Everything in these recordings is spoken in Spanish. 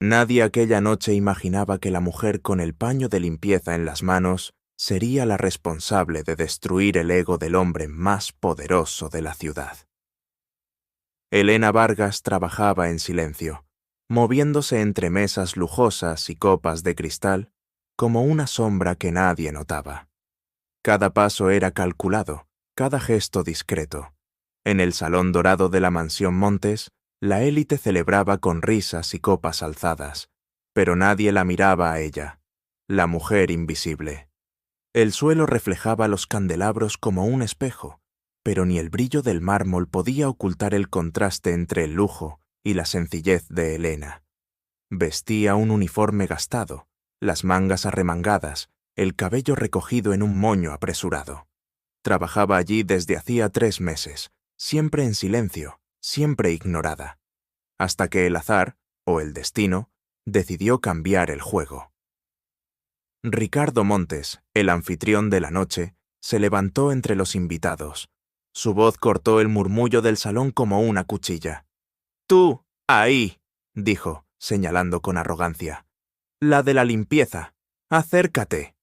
Nadie aquella noche imaginaba que la mujer con el paño de limpieza en las manos sería la responsable de destruir el ego del hombre más poderoso de la ciudad. Elena Vargas trabajaba en silencio, moviéndose entre mesas lujosas y copas de cristal, como una sombra que nadie notaba. Cada paso era calculado, cada gesto discreto. En el salón dorado de la mansión Montes, la élite celebraba con risas y copas alzadas, pero nadie la miraba a ella, la mujer invisible. El suelo reflejaba los candelabros como un espejo, pero ni el brillo del mármol podía ocultar el contraste entre el lujo y la sencillez de Elena. Vestía un uniforme gastado, las mangas arremangadas, el cabello recogido en un moño apresurado. Trabajaba allí desde hacía 3 meses, siempre en silencio, siempre ignorada, hasta que el azar, o el destino, decidió cambiar el juego. Ricardo Montes, el anfitrión de la noche, se levantó entre los invitados. Su voz cortó el murmullo del salón como una cuchilla. «Tú, ahí», dijo, señalando con arrogancia. «La de la limpieza. Acércate».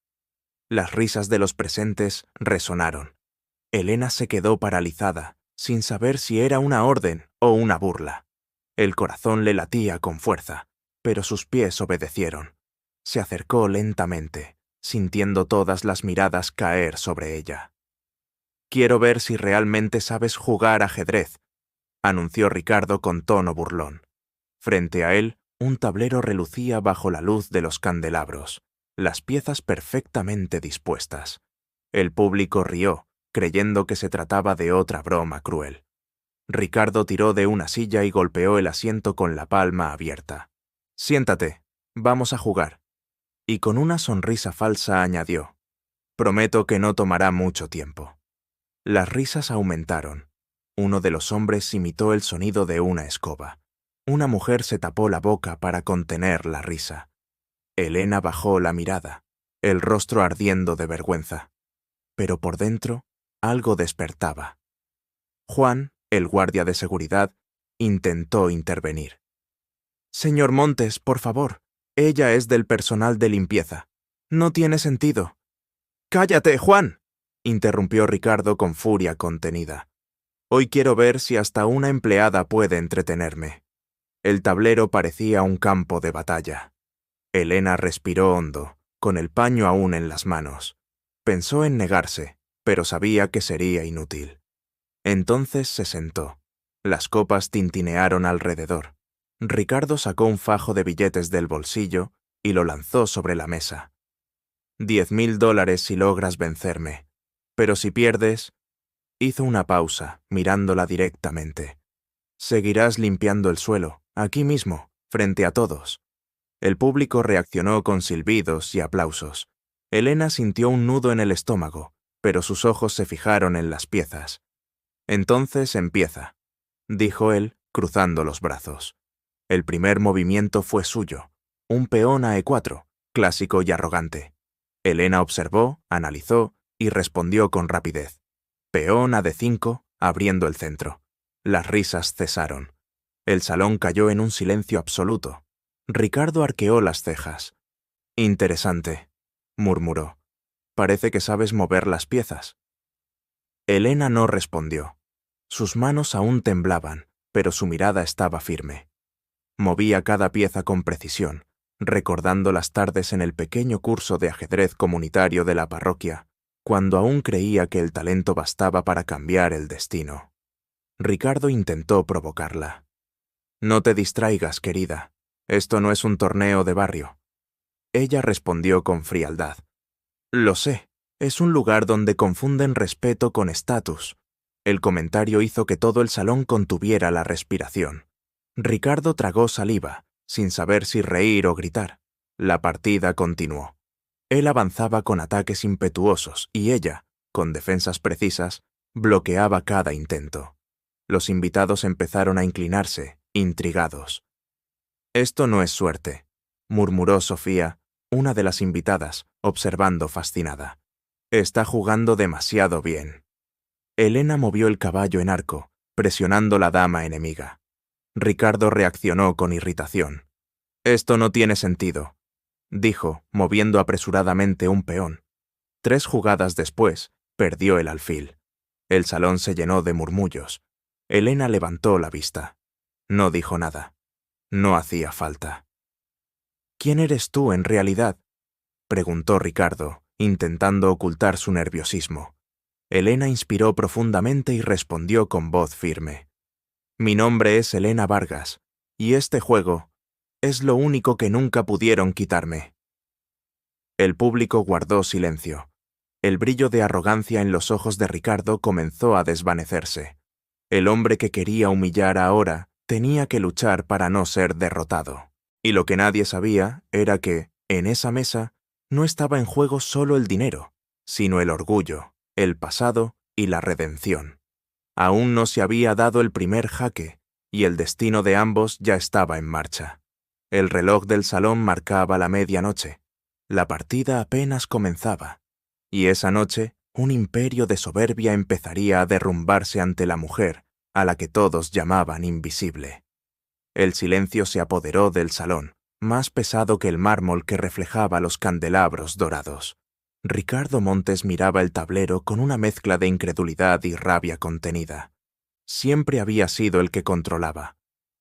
Las risas de los presentes resonaron. Elena se quedó paralizada, sin saber si era una orden o una burla. El corazón le latía con fuerza, pero sus pies obedecieron. Se acercó lentamente, sintiendo todas las miradas caer sobre ella. «Quiero ver si realmente sabes jugar ajedrez», anunció Ricardo con tono burlón. Frente a él, un tablero relucía bajo la luz de los candelabros, las piezas perfectamente dispuestas. El público rió, creyendo que se trataba de otra broma cruel. Ricardo tiró de una silla y golpeó el asiento con la palma abierta. «Siéntate, vamos a jugar». Y con una sonrisa falsa añadió: «Prometo que no tomará mucho tiempo». Las risas aumentaron. Uno de los hombres imitó el sonido de una escoba. Una mujer se tapó la boca para contener la risa. Elena bajó la mirada, el rostro ardiendo de vergüenza. Pero por dentro, algo despertaba. Juan, el guardia de seguridad, intentó intervenir. «Señor Montes, por favor, ella es del personal de limpieza. No tiene sentido». «¡Cállate, Juan!», interrumpió Ricardo con furia contenida. «Hoy quiero ver si hasta una empleada puede entretenerme». El tablero parecía un campo de batalla. Elena respiró hondo, con el paño aún en las manos. Pensó en negarse, pero sabía que sería inútil. Entonces se sentó. Las copas tintinearon alrededor. Ricardo sacó un fajo de billetes del bolsillo y lo lanzó sobre la mesa. $10.000 si logras vencerme. Pero si pierdes... Hizo una pausa, mirándola directamente. «Seguirás limpiando el suelo, aquí mismo, frente a todos». El público reaccionó con silbidos y aplausos. Elena sintió un nudo en el estómago, pero sus ojos se fijaron en las piezas. «Entonces empieza», dijo él, cruzando los brazos. El primer movimiento fue suyo, un peón a E4, clásico y arrogante. Elena observó, analizó y respondió con rapidez. Peón a D5, abriendo el centro. Las risas cesaron. El salón cayó en un silencio absoluto. Ricardo arqueó las cejas. «Interesante», murmuró. «Parece que sabes mover las piezas». Elena no respondió. Sus manos aún temblaban, pero su mirada estaba firme. Movía cada pieza con precisión, recordando las tardes en el pequeño curso de ajedrez comunitario de la parroquia, cuando aún creía que el talento bastaba para cambiar el destino. Ricardo intentó provocarla. «No te distraigas, querida. Esto no es un torneo de barrio». Ella respondió con frialdad. «Lo sé, es un lugar donde confunden respeto con estatus». El comentario hizo que todo el salón contuviera la respiración. Ricardo tragó saliva, sin saber si reír o gritar. La partida continuó. Él avanzaba con ataques impetuosos y ella, con defensas precisas, bloqueaba cada intento. Los invitados empezaron a inclinarse, intrigados. «Esto no es suerte», murmuró Sofía, una de las invitadas, observando fascinada. «Está jugando demasiado bien». Elena movió el caballo en arco, presionando la dama enemiga. Ricardo reaccionó con irritación. Esto no tiene sentido, dijo, moviendo apresuradamente un peón. 3 jugadas después, perdió el alfil. El salón se llenó de murmullos. Elena levantó la vista. No dijo nada. No hacía falta. ¿Quién eres tú en realidad?, preguntó Ricardo, intentando ocultar su nerviosismo. Elena inspiró profundamente y respondió con voz firme. Mi nombre es Elena Vargas, y este juego es lo único que nunca pudieron quitarme. El público guardó silencio. El brillo de arrogancia en los ojos de Ricardo comenzó a desvanecerse. El hombre que quería humillar ahora tenía que luchar para no ser derrotado. Y lo que nadie sabía era que, en esa mesa, no estaba en juego solo el dinero, sino el orgullo, el pasado y la redención. Aún no se había dado el primer jaque, y el destino de ambos ya estaba en marcha. El reloj del salón marcaba la medianoche. La partida apenas comenzaba, y esa noche un imperio de soberbia empezaría a derrumbarse ante la mujer a la que todos llamaban invisible. El silencio se apoderó del salón, más pesado que el mármol que reflejaba los candelabros dorados. Ricardo Montes miraba el tablero con una mezcla de incredulidad y rabia contenida. Siempre había sido el que controlaba,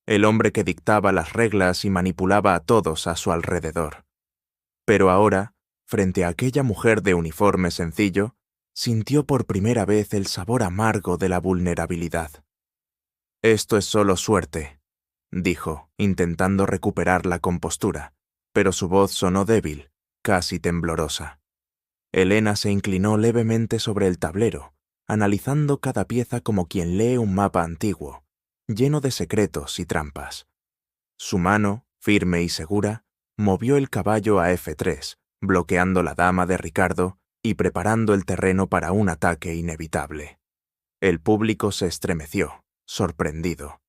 el hombre que dictaba las reglas y manipulaba a todos a su alrededor. Pero ahora, frente a aquella mujer de uniforme sencillo, sintió por primera vez el sabor amargo de la vulnerabilidad. Esto es solo suerte, dijo, intentando recuperar la compostura, pero su voz sonó débil, casi temblorosa. Elena se inclinó levemente sobre el tablero, analizando cada pieza como quien lee un mapa antiguo, lleno de secretos y trampas. Su mano, firme y segura, movió el caballo a F3, bloqueando la dama de Ricardo y preparando el terreno para un ataque inevitable. El público se estremeció, sorprendido.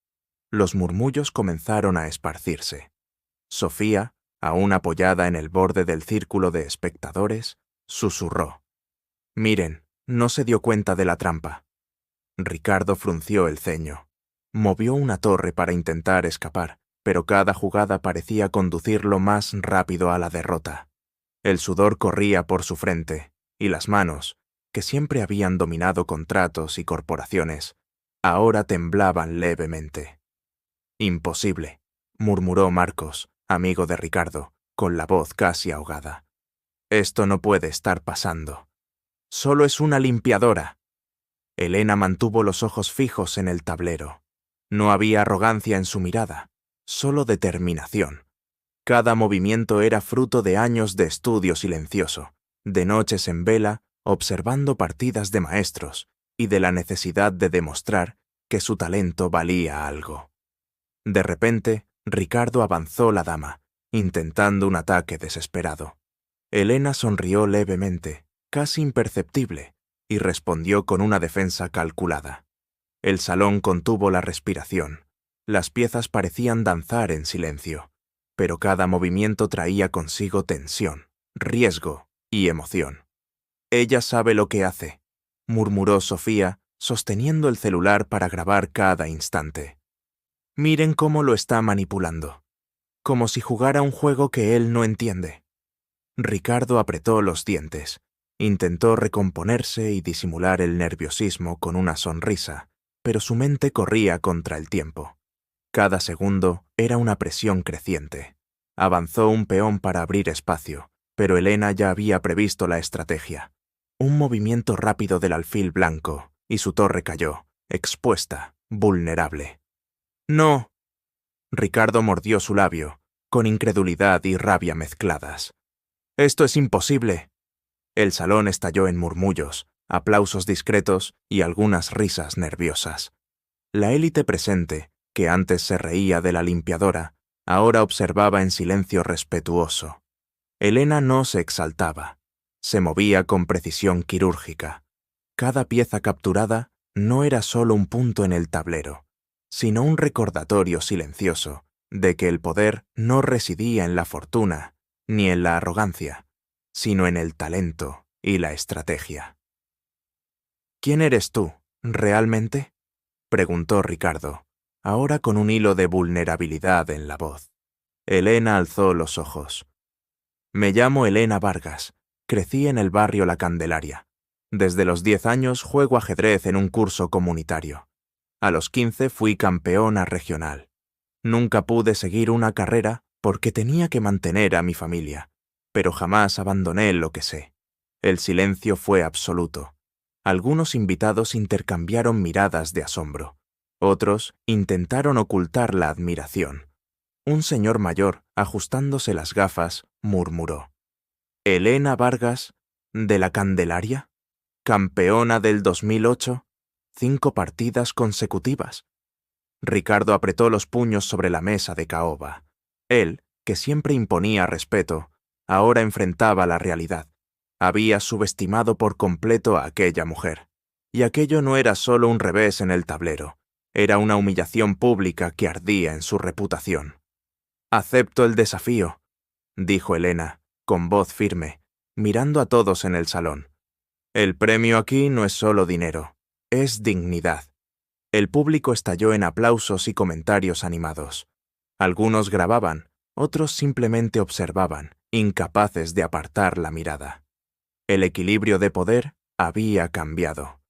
Los murmullos comenzaron a esparcirse. Sofía, aún apoyada en el borde del círculo de espectadores, susurró. Miren, no se dio cuenta de la trampa. Ricardo frunció el ceño. Movió una torre para intentar escapar, pero cada jugada parecía conducirlo más rápido a la derrota. El sudor corría por su frente, y las manos, que siempre habían dominado contratos y corporaciones, ahora temblaban levemente. Imposible, murmuró Marcos, amigo de Ricardo, con la voz casi ahogada. Esto no puede estar pasando. Solo es una limpiadora. Elena mantuvo los ojos fijos en el tablero. No había arrogancia en su mirada, solo determinación. Cada movimiento era fruto de años de estudio silencioso, de noches en vela, observando partidas de maestros, y de la necesidad de demostrar que su talento valía algo. De repente, Ricardo avanzó la dama, intentando un ataque desesperado. Elena sonrió levemente, casi imperceptible, y respondió con una defensa calculada. El salón contuvo la respiración. Las piezas parecían danzar en silencio, pero cada movimiento traía consigo tensión, riesgo y emoción. Ella sabe lo que hace, murmuró Sofía, sosteniendo el celular para grabar cada instante. Miren cómo lo está manipulando, como si jugara un juego que él no entiende. Ricardo apretó los dientes, intentó recomponerse y disimular el nerviosismo con una sonrisa, pero su mente corría contra el tiempo. Cada segundo era una presión creciente. Avanzó un peón para abrir espacio, pero Elena ya había previsto la estrategia. Un movimiento rápido del alfil blanco, y su torre cayó, expuesta, vulnerable. ¡No! Ricardo mordió su labio, con incredulidad y rabia mezcladas. ¡Esto es imposible! El salón estalló en murmullos, aplausos discretos y algunas risas nerviosas. La élite presente, que antes se reía de la limpiadora, ahora observaba en silencio respetuoso. Elena no se exaltaba, se movía con precisión quirúrgica. Cada pieza capturada no era solo un punto en el tablero, sino un recordatorio silencioso de que el poder no residía en la fortuna ni en la arrogancia, sino en el talento y la estrategia. ¿Quién eres tú, realmente?, preguntó Ricardo, ahora con un hilo de vulnerabilidad en la voz. Elena alzó los ojos. Me llamo Elena Vargas. Crecí en el barrio La Candelaria. Desde los 10 años juego ajedrez en un curso comunitario. A los 15 fui campeona regional. Nunca pude seguir una carrera porque tenía que mantener a mi familia, pero jamás abandoné lo que sé. El silencio fue absoluto. Algunos invitados intercambiaron miradas de asombro. Otros intentaron ocultar la admiración. Un señor mayor, ajustándose las gafas, murmuró: «¿Elena Vargas, de La Candelaria? ¿Campeona del 2008? 5 partidas consecutivas». Ricardo apretó los puños sobre la mesa de caoba. Él, que siempre imponía respeto, ahora enfrentaba la realidad. Había subestimado por completo a aquella mujer. Y aquello no era solo un revés en el tablero, era una humillación pública que ardía en su reputación. «Acepto el desafío», dijo Elena, con voz firme, mirando a todos en el salón. «El premio aquí no es solo dinero, es dignidad». El público estalló en aplausos y comentarios animados. Algunos grababan, otros simplemente observaban, incapaces de apartar la mirada. El equilibrio de poder había cambiado.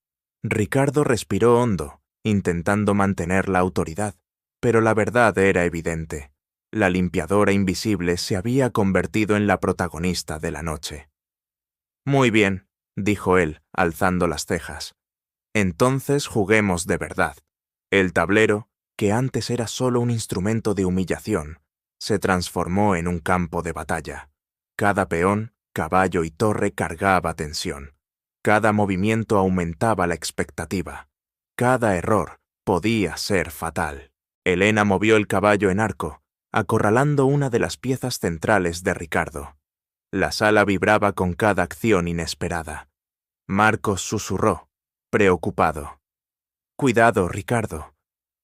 Ricardo respiró hondo, intentando mantener la autoridad, pero la verdad era evidente. La limpiadora invisible se había convertido en la protagonista de la noche. «Muy bien», dijo él, alzando las cejas. «Entonces juguemos de verdad». El tablero, que antes era solo un instrumento de humillación, se transformó en un campo de batalla. Cada peón, caballo y torre cargaba tensión. Cada movimiento aumentaba la expectativa. Cada error podía ser fatal. Elena movió el caballo en arco, acorralando una de las piezas centrales de Ricardo. La sala vibraba con cada acción inesperada. Marcos susurró, preocupado: «Cuidado, Ricardo.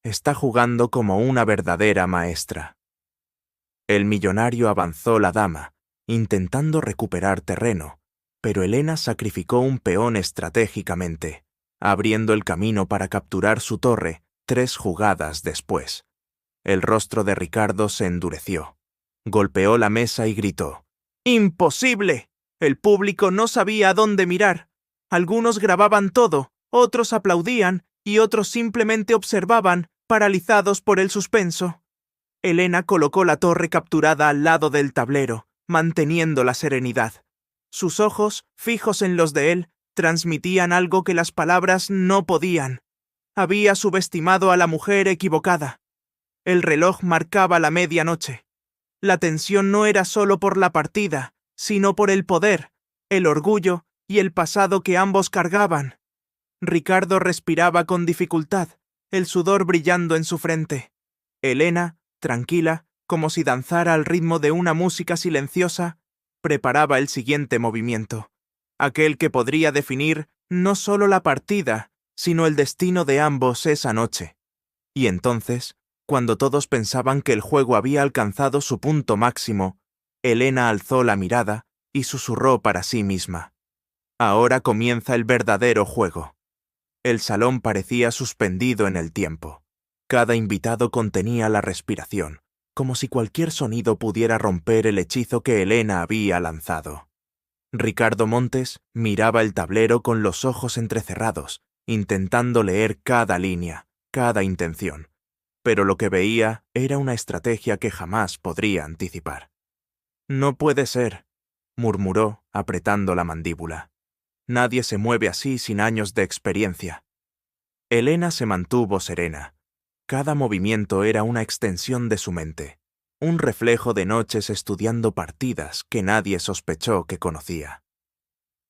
Está jugando como una verdadera maestra». El millonario avanzó la dama, intentando recuperar terreno, pero Elena sacrificó un peón estratégicamente, abriendo el camino para capturar su torre 3 jugadas después. El rostro de Ricardo se endureció. Golpeó la mesa y gritó: «¡Imposible! El público no sabía a dónde mirar. Algunos grababan todo, otros aplaudían y otros simplemente observaban, paralizados por el suspenso». Elena colocó la torre capturada al lado del tablero, manteniendo la serenidad. Sus ojos, fijos en los de él, transmitían algo que las palabras no podían. Había subestimado a la mujer equivocada. El reloj marcaba la medianoche. La tensión no era solo por la partida, sino por el poder, el orgullo y el pasado que ambos cargaban. Ricardo respiraba con dificultad, el sudor brillando en su frente. Elena, tranquila, como si danzara al ritmo de una música silenciosa, preparaba el siguiente movimiento, aquel que podría definir no solo la partida, sino el destino de ambos esa noche. Y entonces, cuando todos pensaban que el juego había alcanzado su punto máximo, Elena alzó la mirada y susurró para sí misma: «Ahora comienza el verdadero juego». El salón parecía suspendido en el tiempo. Cada invitado contenía la respiración, como si cualquier sonido pudiera romper el hechizo que Elena había lanzado. Ricardo Montes miraba el tablero con los ojos entrecerrados, intentando leer cada línea, cada intención. Pero lo que veía era una estrategia que jamás podría anticipar. «No puede ser», murmuró, apretando la mandíbula. «Nadie se mueve así sin años de experiencia». Elena se mantuvo serena. Cada movimiento era una extensión de su mente, un reflejo de noches estudiando partidas que nadie sospechó que conocía.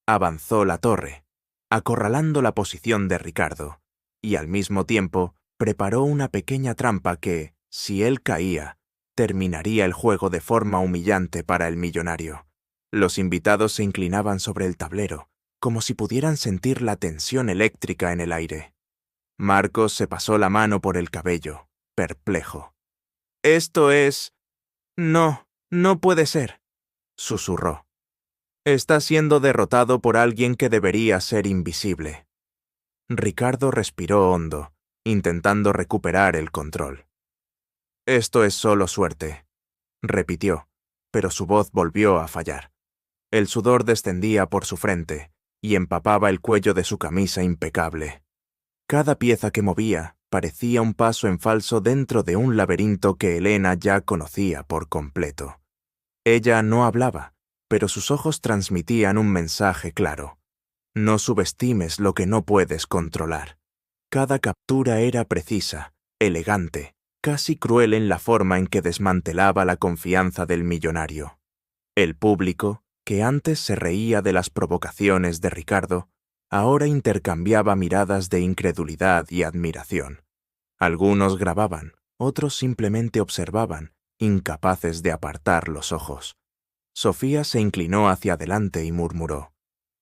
Avanzó la torre, acorralando la posición de Ricardo, y al mismo tiempo preparó una pequeña trampa que, si él caía, terminaría el juego de forma humillante para el millonario. Los invitados se inclinaban sobre el tablero, como si pudieran sentir la tensión eléctrica en el aire. Marcos se pasó la mano por el cabello, perplejo. «Esto es... No puede ser», susurró. «Está siendo derrotado por alguien que debería ser invisible». Ricardo respiró hondo, intentando recuperar el control. «Esto es solo suerte». repitió, pero su voz volvió a fallar. El sudor descendía por su frente y empapaba el cuello de su camisa impecable. Cada pieza que movía parecía un paso en falso dentro de un laberinto que Elena ya conocía por completo. Ella no hablaba, pero sus ojos transmitían un mensaje claro. No subestimes lo que no puedes controlar. Cada captura era precisa, elegante, casi cruel en la forma en que desmantelaba la confianza del millonario. El público, que antes se reía de las provocaciones de Ricardo, ahora intercambiaba miradas de incredulidad y admiración. Algunos grababan, otros simplemente observaban, incapaces de apartar los ojos. Sofía se inclinó hacia adelante y murmuró: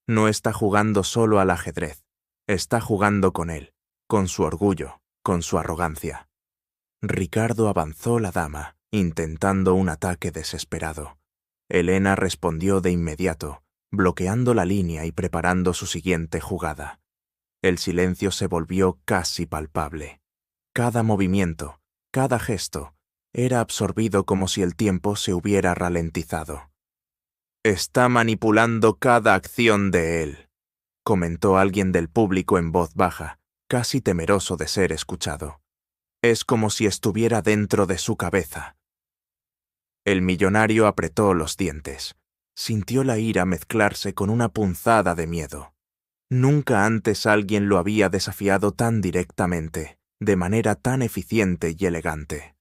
«No está jugando solo al ajedrez, está jugando con él, con su orgullo, con su arrogancia». Ricardo avanzó la dama, intentando un ataque desesperado. Elena respondió de inmediato, bloqueando la línea y preparando su siguiente jugada. El silencio se volvió casi palpable. Cada movimiento, cada gesto, era absorbido como si el tiempo se hubiera ralentizado. «Está manipulando cada acción de él», comentó alguien del público en voz baja, casi temeroso de ser escuchado. «Es como si estuviera dentro de su cabeza». El millonario apretó los dientes. Sintió la ira mezclarse con una punzada de miedo. Nunca antes alguien lo había desafiado tan directamente, de manera tan eficiente y elegante.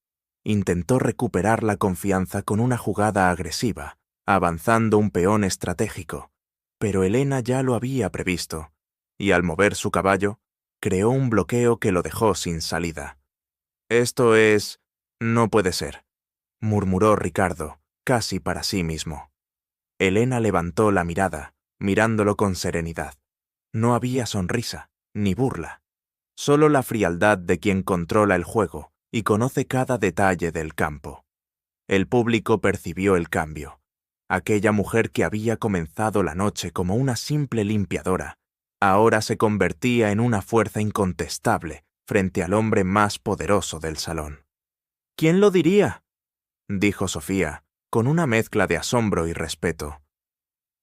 Intentó recuperar la confianza con una jugada agresiva, avanzando un peón estratégico, pero Elena ya lo había previsto, y al mover su caballo, creó un bloqueo que lo dejó sin salida. «Esto es... no puede ser», murmuró Ricardo, casi para sí mismo. Elena levantó la mirada, mirándolo con serenidad. No había sonrisa, ni burla. Solo la frialdad de quien controla el juego y conoce cada detalle del campo. El público percibió el cambio. Aquella mujer que había comenzado la noche como una simple limpiadora, ahora se convertía en una fuerza incontestable frente al hombre más poderoso del salón. «¿Quién lo diría?», dijo Sofía, con una mezcla de asombro y respeto.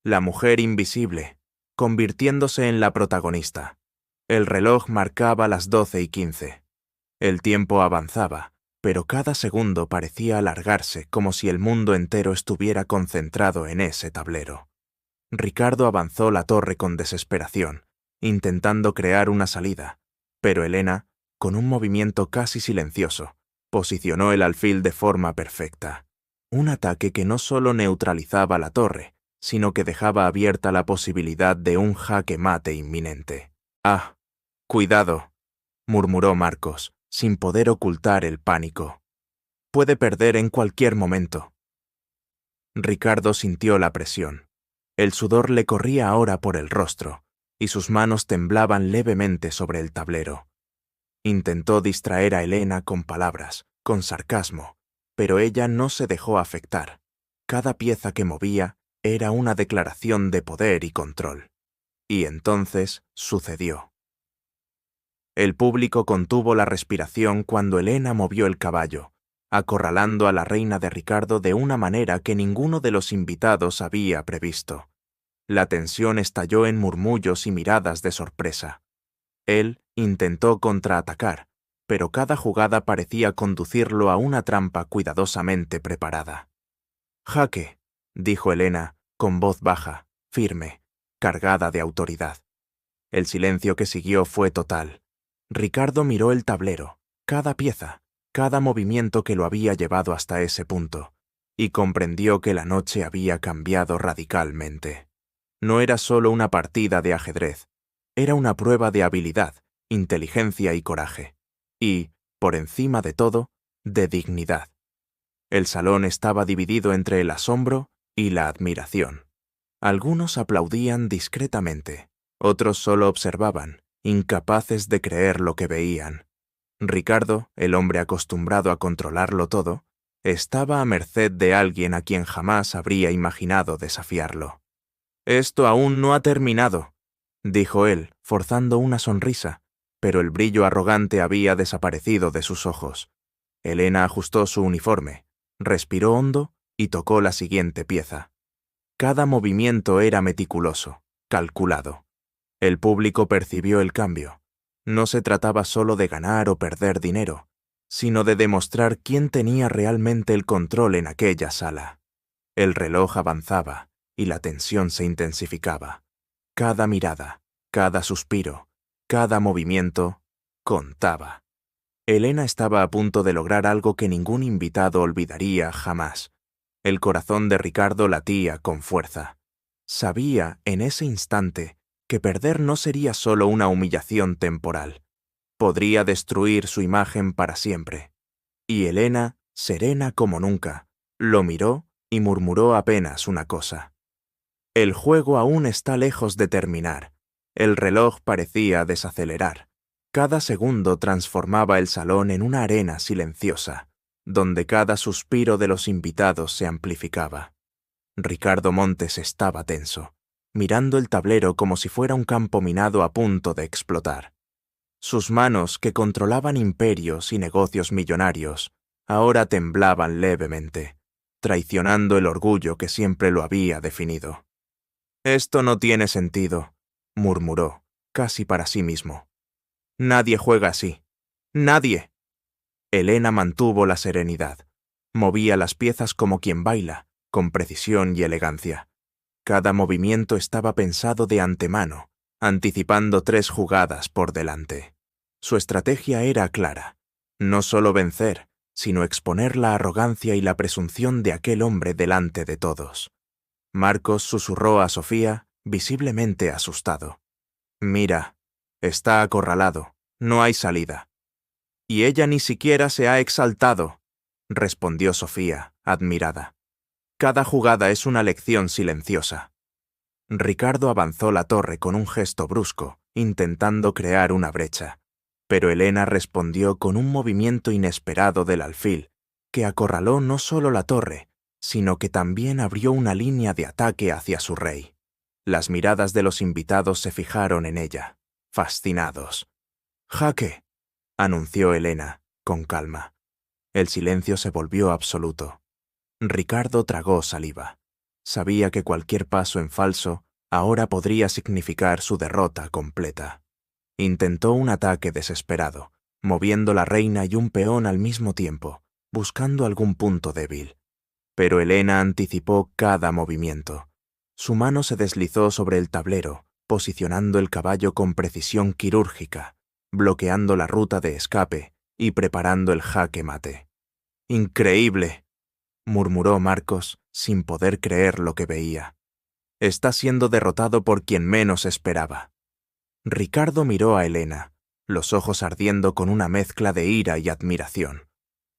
La mujer invisible, convirtiéndose en la protagonista. El reloj marcaba las 12:15. El tiempo avanzaba, pero cada segundo parecía alargarse como si el mundo entero estuviera concentrado en ese tablero. Ricardo avanzó la torre con desesperación, intentando crear una salida, pero Elena, con un movimiento casi silencioso, posicionó el alfil de forma perfecta. Un ataque que no solo neutralizaba la torre, sino que dejaba abierta la posibilidad de un jaque mate inminente. «Ah, cuidado», murmuró Marcos, sin poder ocultar el pánico. «Puede perder en cualquier momento». Ricardo sintió la presión. El sudor le corría ahora por el rostro, y sus manos temblaban levemente sobre el tablero. Intentó distraer a Elena con palabras, con sarcasmo, pero ella no se dejó afectar. Cada pieza que movía era una declaración de poder y control. Y entonces sucedió. El público contuvo la respiración cuando Elena movió el caballo, acorralando a la reina de Ricardo de una manera que ninguno de los invitados había previsto. La tensión estalló en murmullos y miradas de sorpresa. Él intentó contraatacar, pero cada jugada parecía conducirlo a una trampa cuidadosamente preparada. «Jaque», dijo Elena, con voz baja, firme, cargada de autoridad. El silencio que siguió fue total. Ricardo miró el tablero, cada pieza, cada movimiento que lo había llevado hasta ese punto, y comprendió que la noche había cambiado radicalmente. No era solo una partida de ajedrez, era una prueba de habilidad, inteligencia y coraje, y, por encima de todo, de dignidad. El salón estaba dividido entre el asombro y la admiración. Algunos aplaudían discretamente, otros solo observaban, incapaces de creer lo que veían. Ricardo, el hombre acostumbrado a controlarlo todo, estaba a merced de alguien a quien jamás habría imaginado desafiarlo. «Esto aún no ha terminado», dijo él, forzando una sonrisa, pero el brillo arrogante había desaparecido de sus ojos. Elena ajustó su uniforme. Respiró hondo y tocó la siguiente pieza. Cada movimiento era meticuloso, calculado. El público percibió el cambio. No se trataba solo de ganar o perder dinero, sino de demostrar quién tenía realmente el control en aquella sala. El reloj avanzaba y la tensión se intensificaba. Cada mirada, cada suspiro, cada movimiento contaba. Elena estaba a punto de lograr algo que ningún invitado olvidaría jamás. El corazón de Ricardo latía con fuerza. Sabía, en ese instante, que perder no sería solo una humillación temporal. Podría destruir su imagen para siempre. Y Elena, serena como nunca, lo miró y murmuró apenas una cosa. El juego aún está lejos de terminar. El reloj parecía desacelerar. Cada segundo transformaba el salón en una arena silenciosa, donde cada suspiro de los invitados se amplificaba. Ricardo Montes estaba tenso, mirando el tablero como si fuera un campo minado a punto de explotar. Sus manos, que controlaban imperios y negocios millonarios, ahora temblaban levemente, traicionando el orgullo que siempre lo había definido. «Esto no tiene sentido», murmuró, casi para sí mismo. «Nadie juega así. ¡Nadie!». Elena mantuvo la serenidad. Movía las piezas como quien baila, con precisión y elegancia. Cada movimiento estaba pensado de antemano, anticipando 3 jugadas por delante. Su estrategia era clara. No solo vencer, sino exponer la arrogancia y la presunción de aquel hombre delante de todos. Marcos susurró a Sofía, visiblemente asustado. «Mira, está acorralado, no hay salida». «Y ella ni siquiera se ha exaltado», respondió Sofía, admirada. «Cada jugada es una lección silenciosa». Ricardo avanzó la torre con un gesto brusco, intentando crear una brecha, pero Elena respondió con un movimiento inesperado del alfil, que acorraló no solo la torre, sino que también abrió una línea de ataque hacia su rey. Las miradas de los invitados se fijaron en ella, fascinados. «¡Jaque!», anunció Elena, con calma. El silencio se volvió absoluto. Ricardo tragó saliva. Sabía que cualquier paso en falso ahora podría significar su derrota completa. Intentó un ataque desesperado, moviendo la reina y un peón al mismo tiempo, buscando algún punto débil. Pero Elena anticipó cada movimiento. Su mano se deslizó sobre el tablero, posicionando el caballo con precisión quirúrgica, bloqueando la ruta de escape y preparando el jaque mate. «¡Increíble!», murmuró Marcos, sin poder creer lo que veía. «Está siendo derrotado por quien menos esperaba». Ricardo miró a Elena, los ojos ardiendo con una mezcla de ira y admiración.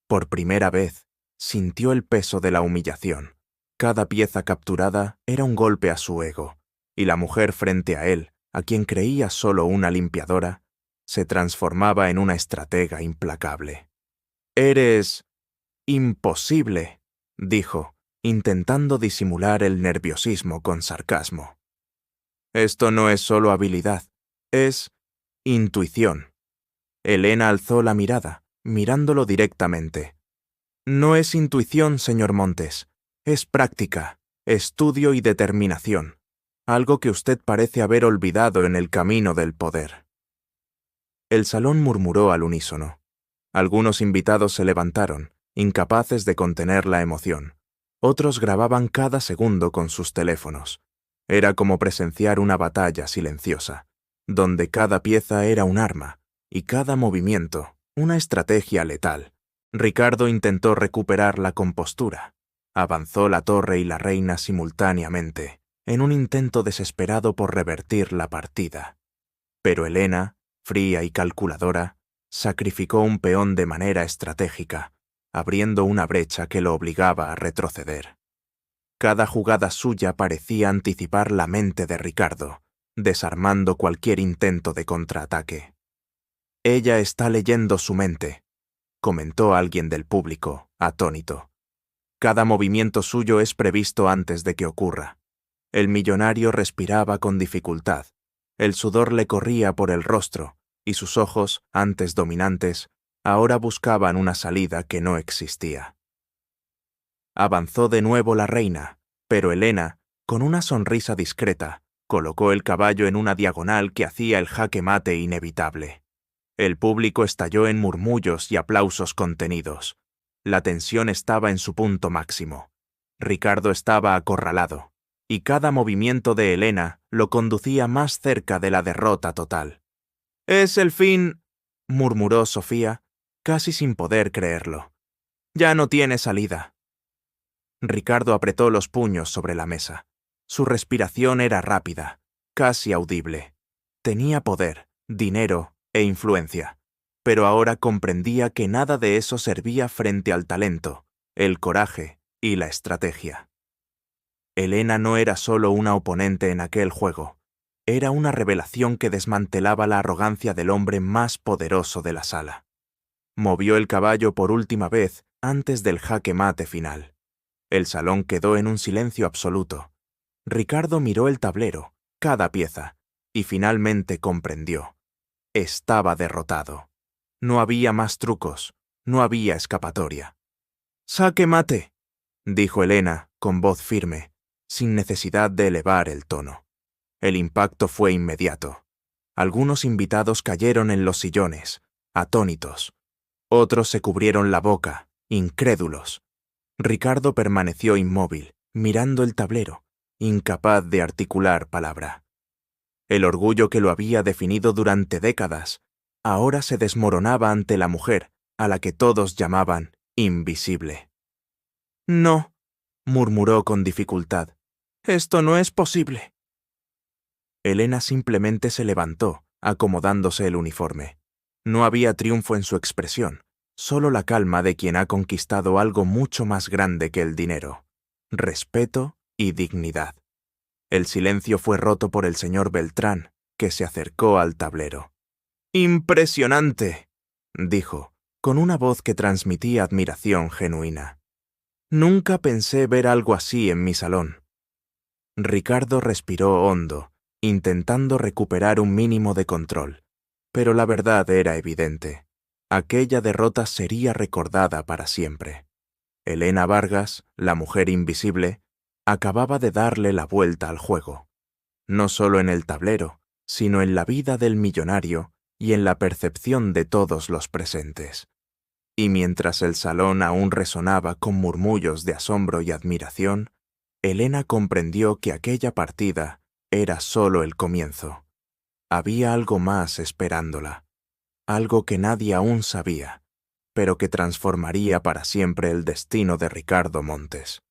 Por primera vez, sintió el peso de la humillación. Cada pieza capturada era un golpe a su ego, y la mujer frente a él, a quien creía solo una limpiadora, se transformaba en una estratega implacable. «Eres imposible», dijo, intentando disimular el nerviosismo con sarcasmo. «Esto no es solo habilidad, es intuición». Elena alzó la mirada, mirándolo directamente. «No es intuición, señor Montes, es práctica, estudio y determinación, algo que usted parece haber olvidado en el camino del poder». El salón murmuró al unísono. Algunos invitados se levantaron, incapaces de contener la emoción. Otros grababan cada segundo con sus teléfonos. Era como presenciar una batalla silenciosa, donde cada pieza era un arma y cada movimiento una estrategia letal. Ricardo intentó recuperar la compostura. Avanzó la torre y la reina simultáneamente, en un intento desesperado por revertir la partida. Pero Elena, fría y calculadora, sacrificó un peón de manera estratégica, abriendo una brecha que lo obligaba a retroceder. Cada jugada suya parecía anticipar la mente de Ricardo, desarmando cualquier intento de contraataque. «Ella está leyendo su mente», comentó alguien del público, atónito. «Cada movimiento suyo es previsto antes de que ocurra». El millonario respiraba con dificultad. El sudor le corría por el rostro, y sus ojos, antes dominantes, ahora buscaban una salida que no existía. Avanzó de nuevo la reina, pero Helena, con una sonrisa discreta, colocó el caballo en una diagonal que hacía el jaque mate inevitable. El público estalló en murmullos y aplausos contenidos. La tensión estaba en su punto máximo. Ricardo estaba acorralado, y cada movimiento de Helena lo conducía más cerca de la derrota total. «Es el fin», murmuró Sofía, casi sin poder creerlo. «Ya no tiene salida». Ricardo apretó los puños sobre la mesa. Su respiración era rápida, casi audible. Tenía poder, dinero e influencia, pero ahora comprendía que nada de eso servía frente al talento, el coraje y la estrategia. Helena no era solo una oponente en aquel juego, era una revelación que desmantelaba la arrogancia del hombre más poderoso de la sala. Movió el caballo por última vez antes del jaque mate final. El salón quedó en un silencio absoluto. Ricardo miró el tablero, cada pieza, y finalmente comprendió. Estaba derrotado. No había más trucos, no había escapatoria. «¡Jaque mate!», dijo Helena con voz firme, sin necesidad de elevar el tono. El impacto fue inmediato. Algunos invitados cayeron en los sillones, atónitos. Otros se cubrieron la boca, incrédulos. Ricardo permaneció inmóvil, mirando el tablero, incapaz de articular palabra. El orgullo que lo había definido durante décadas, ahora se desmoronaba ante la mujer, a la que todos llamaban invisible. «No», murmuró con dificultad, «esto no es posible». Helena simplemente se levantó, acomodándose el uniforme. No había triunfo en su expresión, solo la calma de quien ha conquistado algo mucho más grande que el dinero: respeto y dignidad. El silencio fue roto por el señor Beltrán, que se acercó al tablero. «¡Impresionante!», dijo, con una voz que transmitía admiración genuina. «Nunca pensé ver algo así en mi salón». Ricardo respiró hondo, intentando recuperar un mínimo de control, pero la verdad era evidente. Aquella derrota sería recordada para siempre. Helena Vargas, la mujer invisible, acababa de darle la vuelta al juego, no solo en el tablero, sino en la vida del millonario y en la percepción de todos los presentes. Y mientras el salón aún resonaba con murmullos de asombro y admiración, Helena comprendió que aquella partida era solo el comienzo. Había algo más esperándola, algo que nadie aún sabía, pero que transformaría para siempre el destino de Ricardo Montes.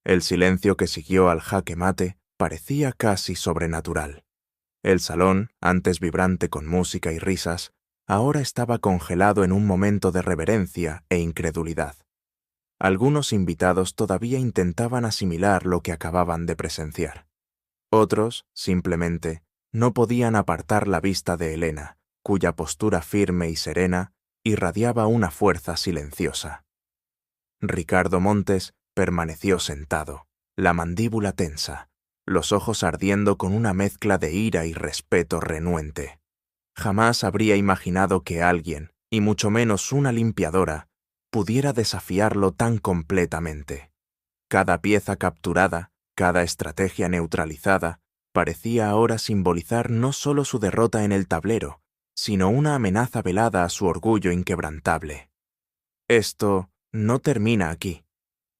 El silencio que siguió al jaque mate parecía casi sobrenatural. El salón, antes vibrante con música y risas, ahora estaba congelado en un momento de reverencia e incredulidad. Algunos invitados todavía intentaban asimilar lo que acababan de presenciar. Otros, simplemente, no podían apartar la vista de Helena, cuya postura firme y serena irradiaba una fuerza silenciosa. Ricardo Montes permaneció sentado, la mandíbula tensa, los ojos ardiendo con una mezcla de ira y respeto renuente. Jamás habría imaginado que alguien, y mucho menos una limpiadora, pudiera desafiarlo tan completamente. Cada pieza capturada, cada estrategia neutralizada, parecía ahora simbolizar no solo su derrota en el tablero, sino una amenaza velada a su orgullo inquebrantable. «Esto no termina aquí»,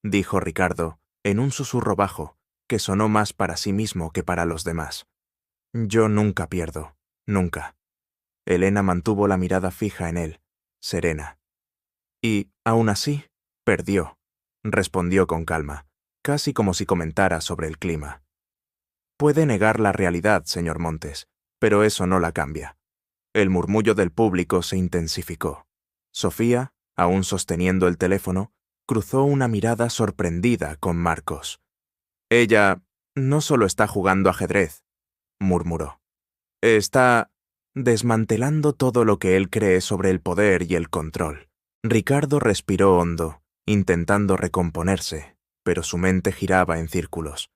dijo Ricardo, en un susurro bajo, que sonó más para sí mismo que para los demás. «Yo nunca pierdo, nunca». Helena mantuvo la mirada fija en él, serena. «Y, aún así, perdió», respondió con calma, casi como si comentara sobre el clima. «Puede negar la realidad, señor Montes, pero eso no la cambia». El murmullo del público se intensificó. Sofía, aún sosteniendo el teléfono, cruzó una mirada sorprendida con Marcos. «Ella no solo está jugando ajedrez», murmuró. «Está desmantelando todo lo que él cree sobre el poder y el control». Ricardo respiró hondo, intentando recomponerse, pero su mente giraba en círculos.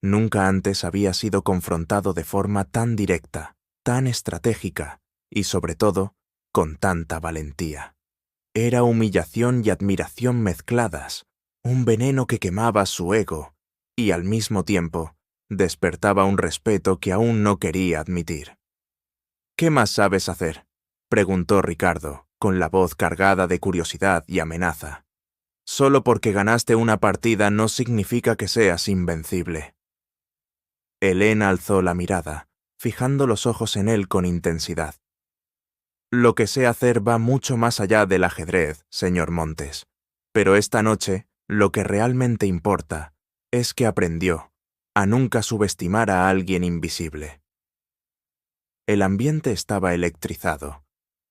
Nunca antes había sido confrontado de forma tan directa, tan estratégica y, sobre todo, con tanta valentía. Era humillación y admiración mezcladas, un veneno que quemaba su ego y, al mismo tiempo, despertaba un respeto que aún no quería admitir. «¿Qué más sabes hacer?», preguntó Ricardo, con la voz cargada de curiosidad y amenaza. «Solo porque ganaste una partida no significa que seas invencible». Elena alzó la mirada, fijando los ojos en él con intensidad. «Lo que sé hacer va mucho más allá del ajedrez, señor Montes. Pero esta noche, lo que realmente importa es que aprendió a nunca subestimar a alguien invisible». El ambiente estaba electrizado.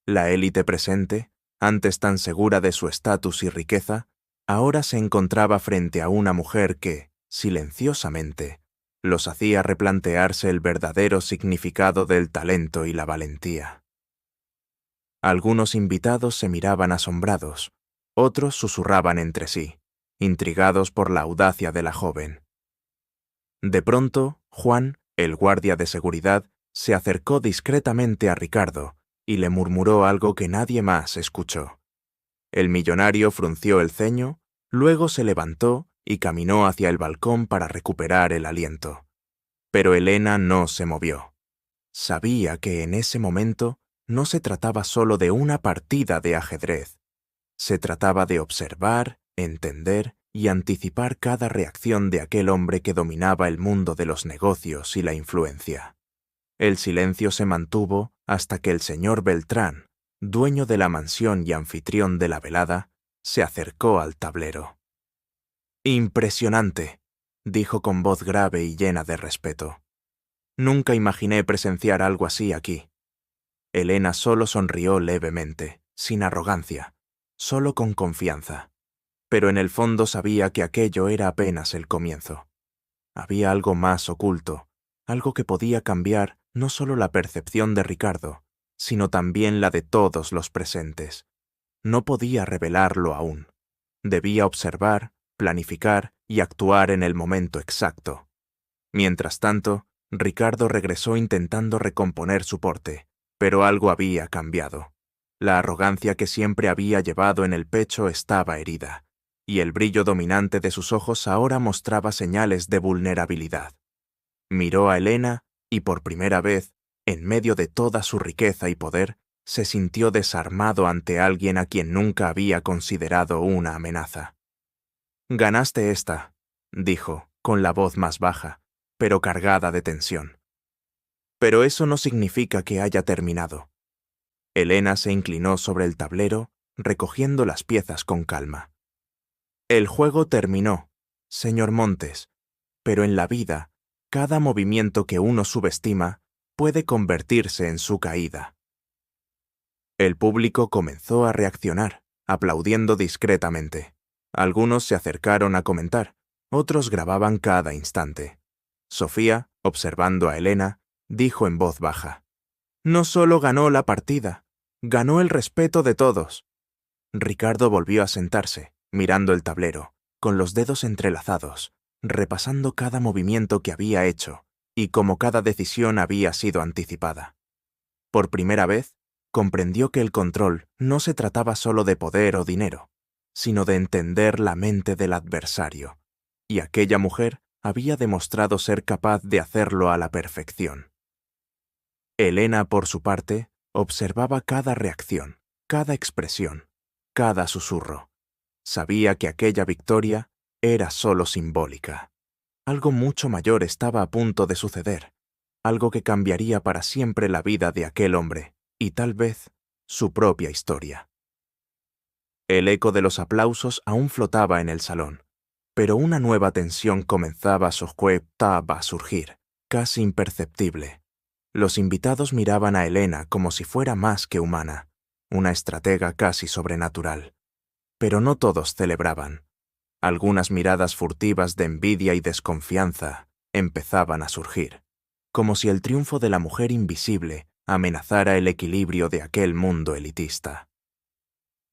La élite presente, antes tan segura de su estatus y riqueza, ahora se encontraba frente a una mujer que, silenciosamente, los hacía replantearse el verdadero significado del talento y la valentía. Algunos invitados se miraban asombrados, otros susurraban entre sí, intrigados por la audacia de la joven. De pronto, Juan, el guardia de seguridad, se acercó discretamente a Ricardo y le murmuró algo que nadie más escuchó. El millonario frunció el ceño, luego se levantó y caminó hacia el balcón para recuperar el aliento. Pero Elena no se movió. Sabía que en ese momento no se trataba solo de una partida de ajedrez. Se trataba de observar, entender y anticipar cada reacción de aquel hombre que dominaba el mundo de los negocios y la influencia. El silencio se mantuvo hasta que el señor Beltrán, dueño de la mansión y anfitrión de la velada, se acercó al tablero. «Impresionante», dijo con voz grave y llena de respeto. «Nunca imaginé presenciar algo así aquí». Elena solo sonrió levemente, sin arrogancia, solo con confianza. Pero en el fondo sabía que aquello era apenas el comienzo. Había algo más oculto, algo que podía cambiar no solo la percepción de Ricardo, sino también la de todos los presentes. No podía revelarlo aún. Debía observar, planificar y actuar en el momento exacto. Mientras tanto, Ricardo regresó intentando recomponer su porte, pero algo había cambiado. La arrogancia que siempre había llevado en el pecho estaba herida, y el brillo dominante de sus ojos ahora mostraba señales de vulnerabilidad. Miró a Elena y por primera vez, en medio de toda su riqueza y poder, se sintió desarmado ante alguien a quien nunca había considerado una amenaza. «Ganaste esta», dijo, con la voz más baja, pero cargada de tensión. «Pero eso no significa que haya terminado». Elena se inclinó sobre el tablero, recogiendo las piezas con calma. «El juego terminó, señor Montes, pero en la vida, cada movimiento que uno subestima puede convertirse en su caída». El público comenzó a reaccionar, aplaudiendo discretamente. Algunos se acercaron a comentar, otros grababan cada instante. Sofía, observando a Elena, dijo en voz baja: «No solo ganó la partida, ganó el respeto de todos». Ricardo volvió a sentarse, mirando el tablero, con los dedos entrelazados, repasando cada movimiento que había hecho y cómo cada decisión había sido anticipada. Por primera vez, comprendió que el control no se trataba solo de poder o dinero, sino de entender la mente del adversario, y aquella mujer había demostrado ser capaz de hacerlo a la perfección. Elena, por su parte, observaba cada reacción, cada expresión, cada susurro. Sabía que aquella victoria era solo simbólica. Algo mucho mayor estaba a punto de suceder, algo que cambiaría para siempre la vida de aquel hombre, y tal vez su propia historia. El eco de los aplausos aún flotaba en el salón, pero una nueva tensión comenzaba a surgir, casi imperceptible. Los invitados miraban a Elena como si fuera más que humana, una estratega casi sobrenatural. Pero no todos celebraban. Algunas miradas furtivas de envidia y desconfianza empezaban a surgir, como si el triunfo de la mujer invisible amenazara el equilibrio de aquel mundo elitista.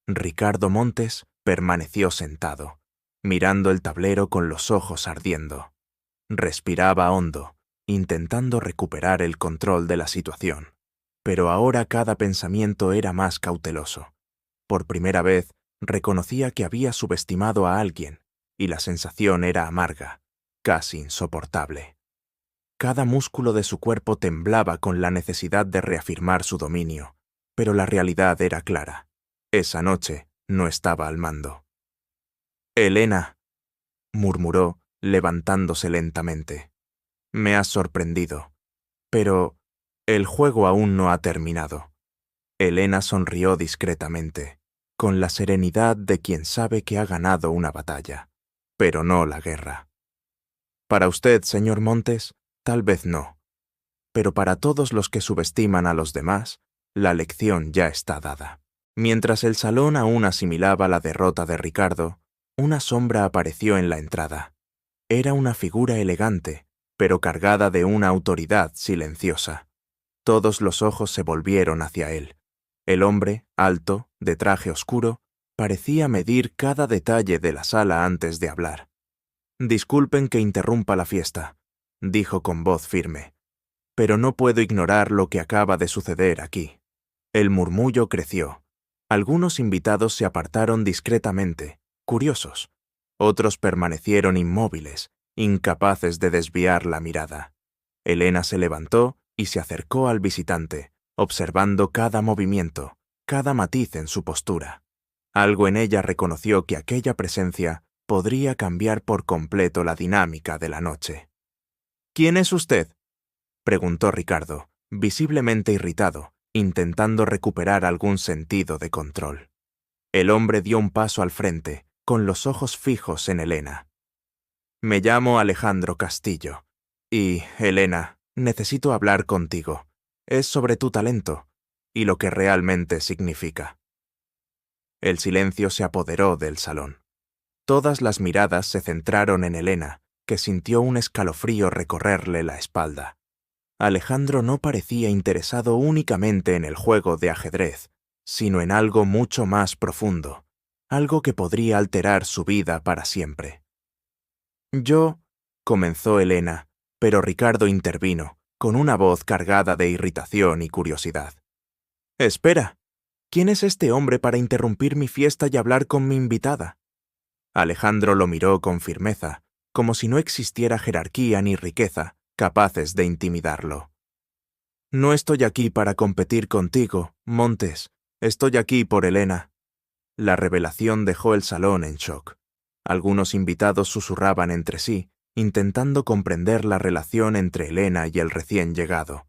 Ricardo Montes permaneció sentado, mirando el tablero con los ojos ardiendo. Respiraba hondo, intentando recuperar el control de la situación. Pero ahora cada pensamiento era más cauteloso. Por primera vez, reconocía que había subestimado a alguien, y la sensación era amarga, casi insoportable. Cada músculo de su cuerpo temblaba con la necesidad de reafirmar su dominio, pero la realidad era clara. Esa noche no estaba al mando. «Elena», murmuró, levantándose lentamente. «Me has sorprendido. Pero el juego aún no ha terminado». Elena sonrió discretamente, con la serenidad de quien sabe que ha ganado una batalla, pero no la guerra. «Para usted, señor Montes, tal vez no. Pero para todos los que subestiman a los demás, la lección ya está dada». Mientras el salón aún asimilaba la derrota de Ricardo, una sombra apareció en la entrada. Era una figura elegante, pero cargada de una autoridad silenciosa. Todos los ojos se volvieron hacia él. El hombre, alto, de traje oscuro, parecía medir cada detalle de la sala antes de hablar. «Disculpen que interrumpa la fiesta», dijo con voz firme, «pero no puedo ignorar lo que acaba de suceder aquí». El murmullo creció. Algunos invitados se apartaron discretamente, curiosos. Otros permanecieron inmóviles, incapaces de desviar la mirada. Elena se levantó y se acercó al visitante, observando cada movimiento, cada matiz en su postura. Algo en ella reconoció que aquella presencia podría cambiar por completo la dinámica de la noche. «¿Quién es usted?», preguntó Ricardo, visiblemente irritado, intentando recuperar algún sentido de control. El hombre dio un paso al frente, con los ojos fijos en Elena. «Me llamo Alejandro Castillo. Y, Elena, necesito hablar contigo. Es sobre tu talento y lo que realmente significa». El silencio se apoderó del salón. Todas las miradas se centraron en Elena, que sintió un escalofrío recorrerle la espalda. Alejandro no parecía interesado únicamente en el juego de ajedrez, sino en algo mucho más profundo, algo que podría alterar su vida para siempre. «Yo», comenzó Elena, pero Ricardo intervino, con una voz cargada de irritación y curiosidad. «Espera, ¿quién es este hombre para interrumpir mi fiesta y hablar con mi invitada?» Alejandro lo miró con firmeza, como si no existiera jerarquía ni riqueza capaces de intimidarlo. «No estoy aquí para competir contigo, Montes. Estoy aquí por Elena». La revelación dejó el salón en shock. Algunos invitados susurraban entre sí, intentando comprender la relación entre Elena y el recién llegado.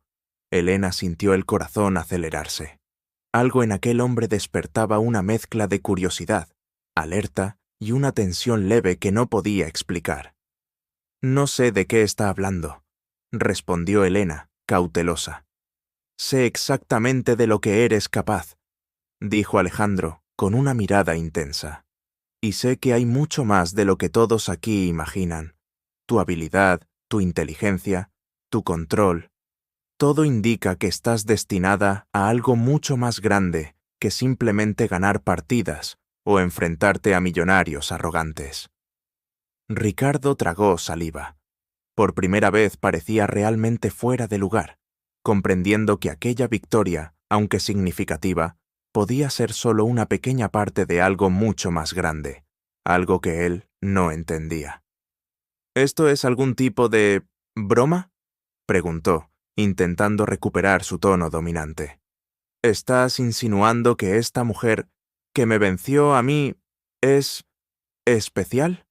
Elena sintió el corazón acelerarse. Algo en aquel hombre despertaba una mezcla de curiosidad, alerta y una tensión leve que no podía explicar. «No sé de qué está hablando», respondió Elena, cautelosa. «Sé exactamente de lo que eres capaz», dijo Alejandro, con una mirada intensa. «Y sé que hay mucho más de lo que todos aquí imaginan. Tu habilidad, tu inteligencia, tu control. Todo indica que estás destinada a algo mucho más grande que simplemente ganar partidas o enfrentarte a millonarios arrogantes». Ricardo tragó saliva. Por primera vez parecía realmente fuera de lugar, comprendiendo que aquella victoria, aunque significativa, podía ser solo una pequeña parte de algo mucho más grande, algo que él no entendía. «¿Esto es algún tipo de broma?», preguntó, intentando recuperar su tono dominante. «¿Estás insinuando que esta mujer, que me venció a mí, es especial?»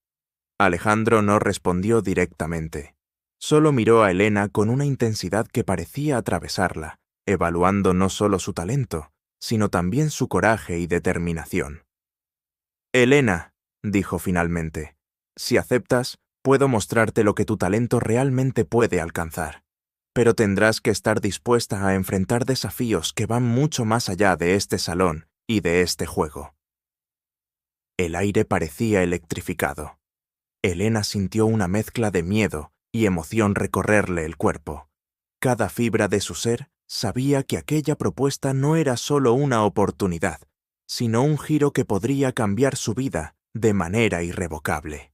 Alejandro no respondió directamente. Solo miró a Elena con una intensidad que parecía atravesarla, evaluando no solo su talento, sino también su coraje y determinación. «Elena», dijo finalmente, «si aceptas, puedo mostrarte lo que tu talento realmente puede alcanzar. Pero tendrás que estar dispuesta a enfrentar desafíos que van mucho más allá de este salón y de este juego». El aire parecía electrificado. Elena sintió una mezcla de miedo y emoción recorrerle el cuerpo. Cada fibra de su ser sabía que aquella propuesta no era solo una oportunidad, sino un giro que podría cambiar su vida de manera irrevocable.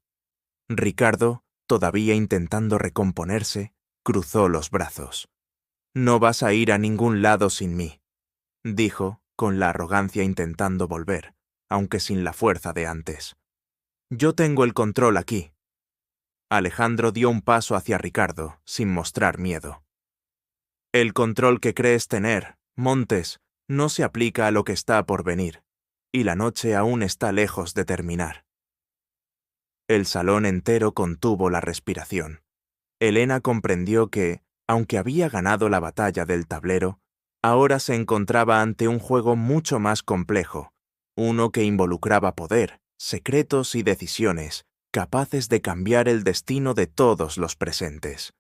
Ricardo, todavía intentando recomponerse, cruzó los brazos. «No vas a ir a ningún lado sin mí», dijo, con la arrogancia intentando volver, aunque sin la fuerza de antes. Yo tengo el control aquí. Alejandro dio un paso hacia Ricardo, sin mostrar miedo. El control que crees tener, Montes, no se aplica a lo que está por venir, y la noche aún está lejos de terminar. El salón entero contuvo la respiración. Elena comprendió que, aunque había ganado la batalla del tablero, ahora se encontraba ante un juego mucho más complejo, uno que involucraba poder, secretos y decisiones, capaces de cambiar el destino de todos los presentes.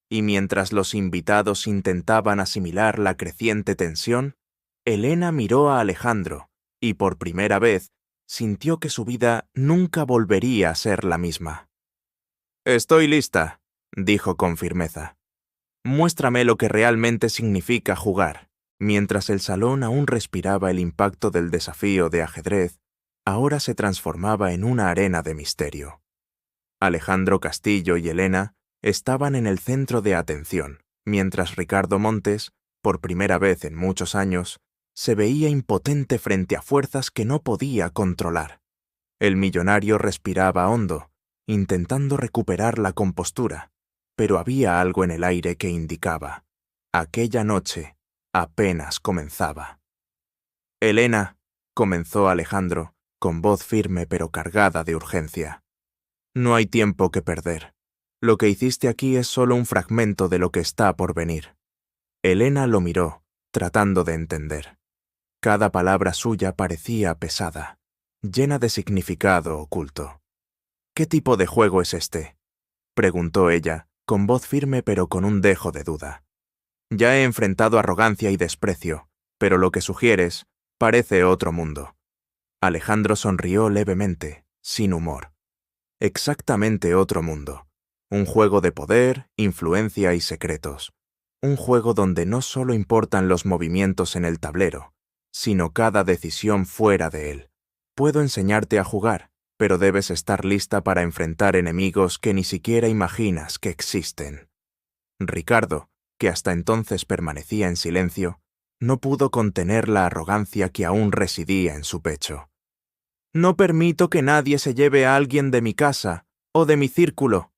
Y mientras los invitados intentaban asimilar la creciente tensión, Elena miró a Alejandro, y por primera vez sintió que su vida nunca volvería a ser la misma. «Estoy lista», dijo con firmeza. «Muéstrame lo que realmente significa jugar». Mientras el salón aún respiraba el impacto del desafío de ajedrez, ahora se transformaba en una arena de misterio. Alejandro Castillo y Elena estaban en el centro de atención, mientras Ricardo Montes, por primera vez en muchos años, se veía impotente frente a fuerzas que no podía controlar. El millonario respiraba hondo, intentando recuperar la compostura, pero había algo en el aire que indicaba: aquella noche apenas comenzaba. «Elena», comenzó Alejandro, con voz firme pero cargada de urgencia. «No hay tiempo que perder. Lo que hiciste aquí es solo un fragmento de lo que está por venir». Elena lo miró, tratando de entender. Cada palabra suya parecía pesada, llena de significado oculto. «¿Qué tipo de juego es este?», preguntó ella, con voz firme pero con un dejo de duda. «Ya he enfrentado arrogancia y desprecio, pero lo que sugieres parece otro mundo». Alejandro sonrió levemente, sin humor. Exactamente otro mundo. Un juego de poder, influencia y secretos. Un juego donde no solo importan los movimientos en el tablero, sino cada decisión fuera de él. Puedo enseñarte a jugar, pero debes estar lista para enfrentar enemigos que ni siquiera imaginas que existen. Ricardo, que hasta entonces permanecía en silencio, no pudo contener la arrogancia que aún residía en su pecho. «No permito que nadie se lleve a alguien de mi casa o de mi círculo»,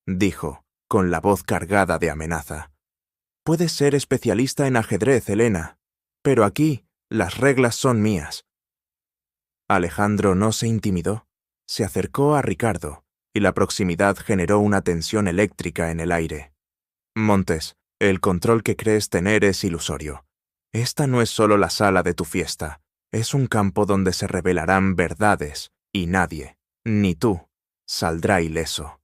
dijo, con la voz cargada de amenaza. «Puedes ser especialista en ajedrez, Elena, pero aquí las reglas son mías». Alejandro no se intimidó. Se acercó a Ricardo, y la proximidad generó una tensión eléctrica en el aire. «Montes, el control que crees tener es ilusorio. Esta no es solo la sala de tu fiesta. Es un campo donde se revelarán verdades, y nadie, ni tú, saldrá ileso».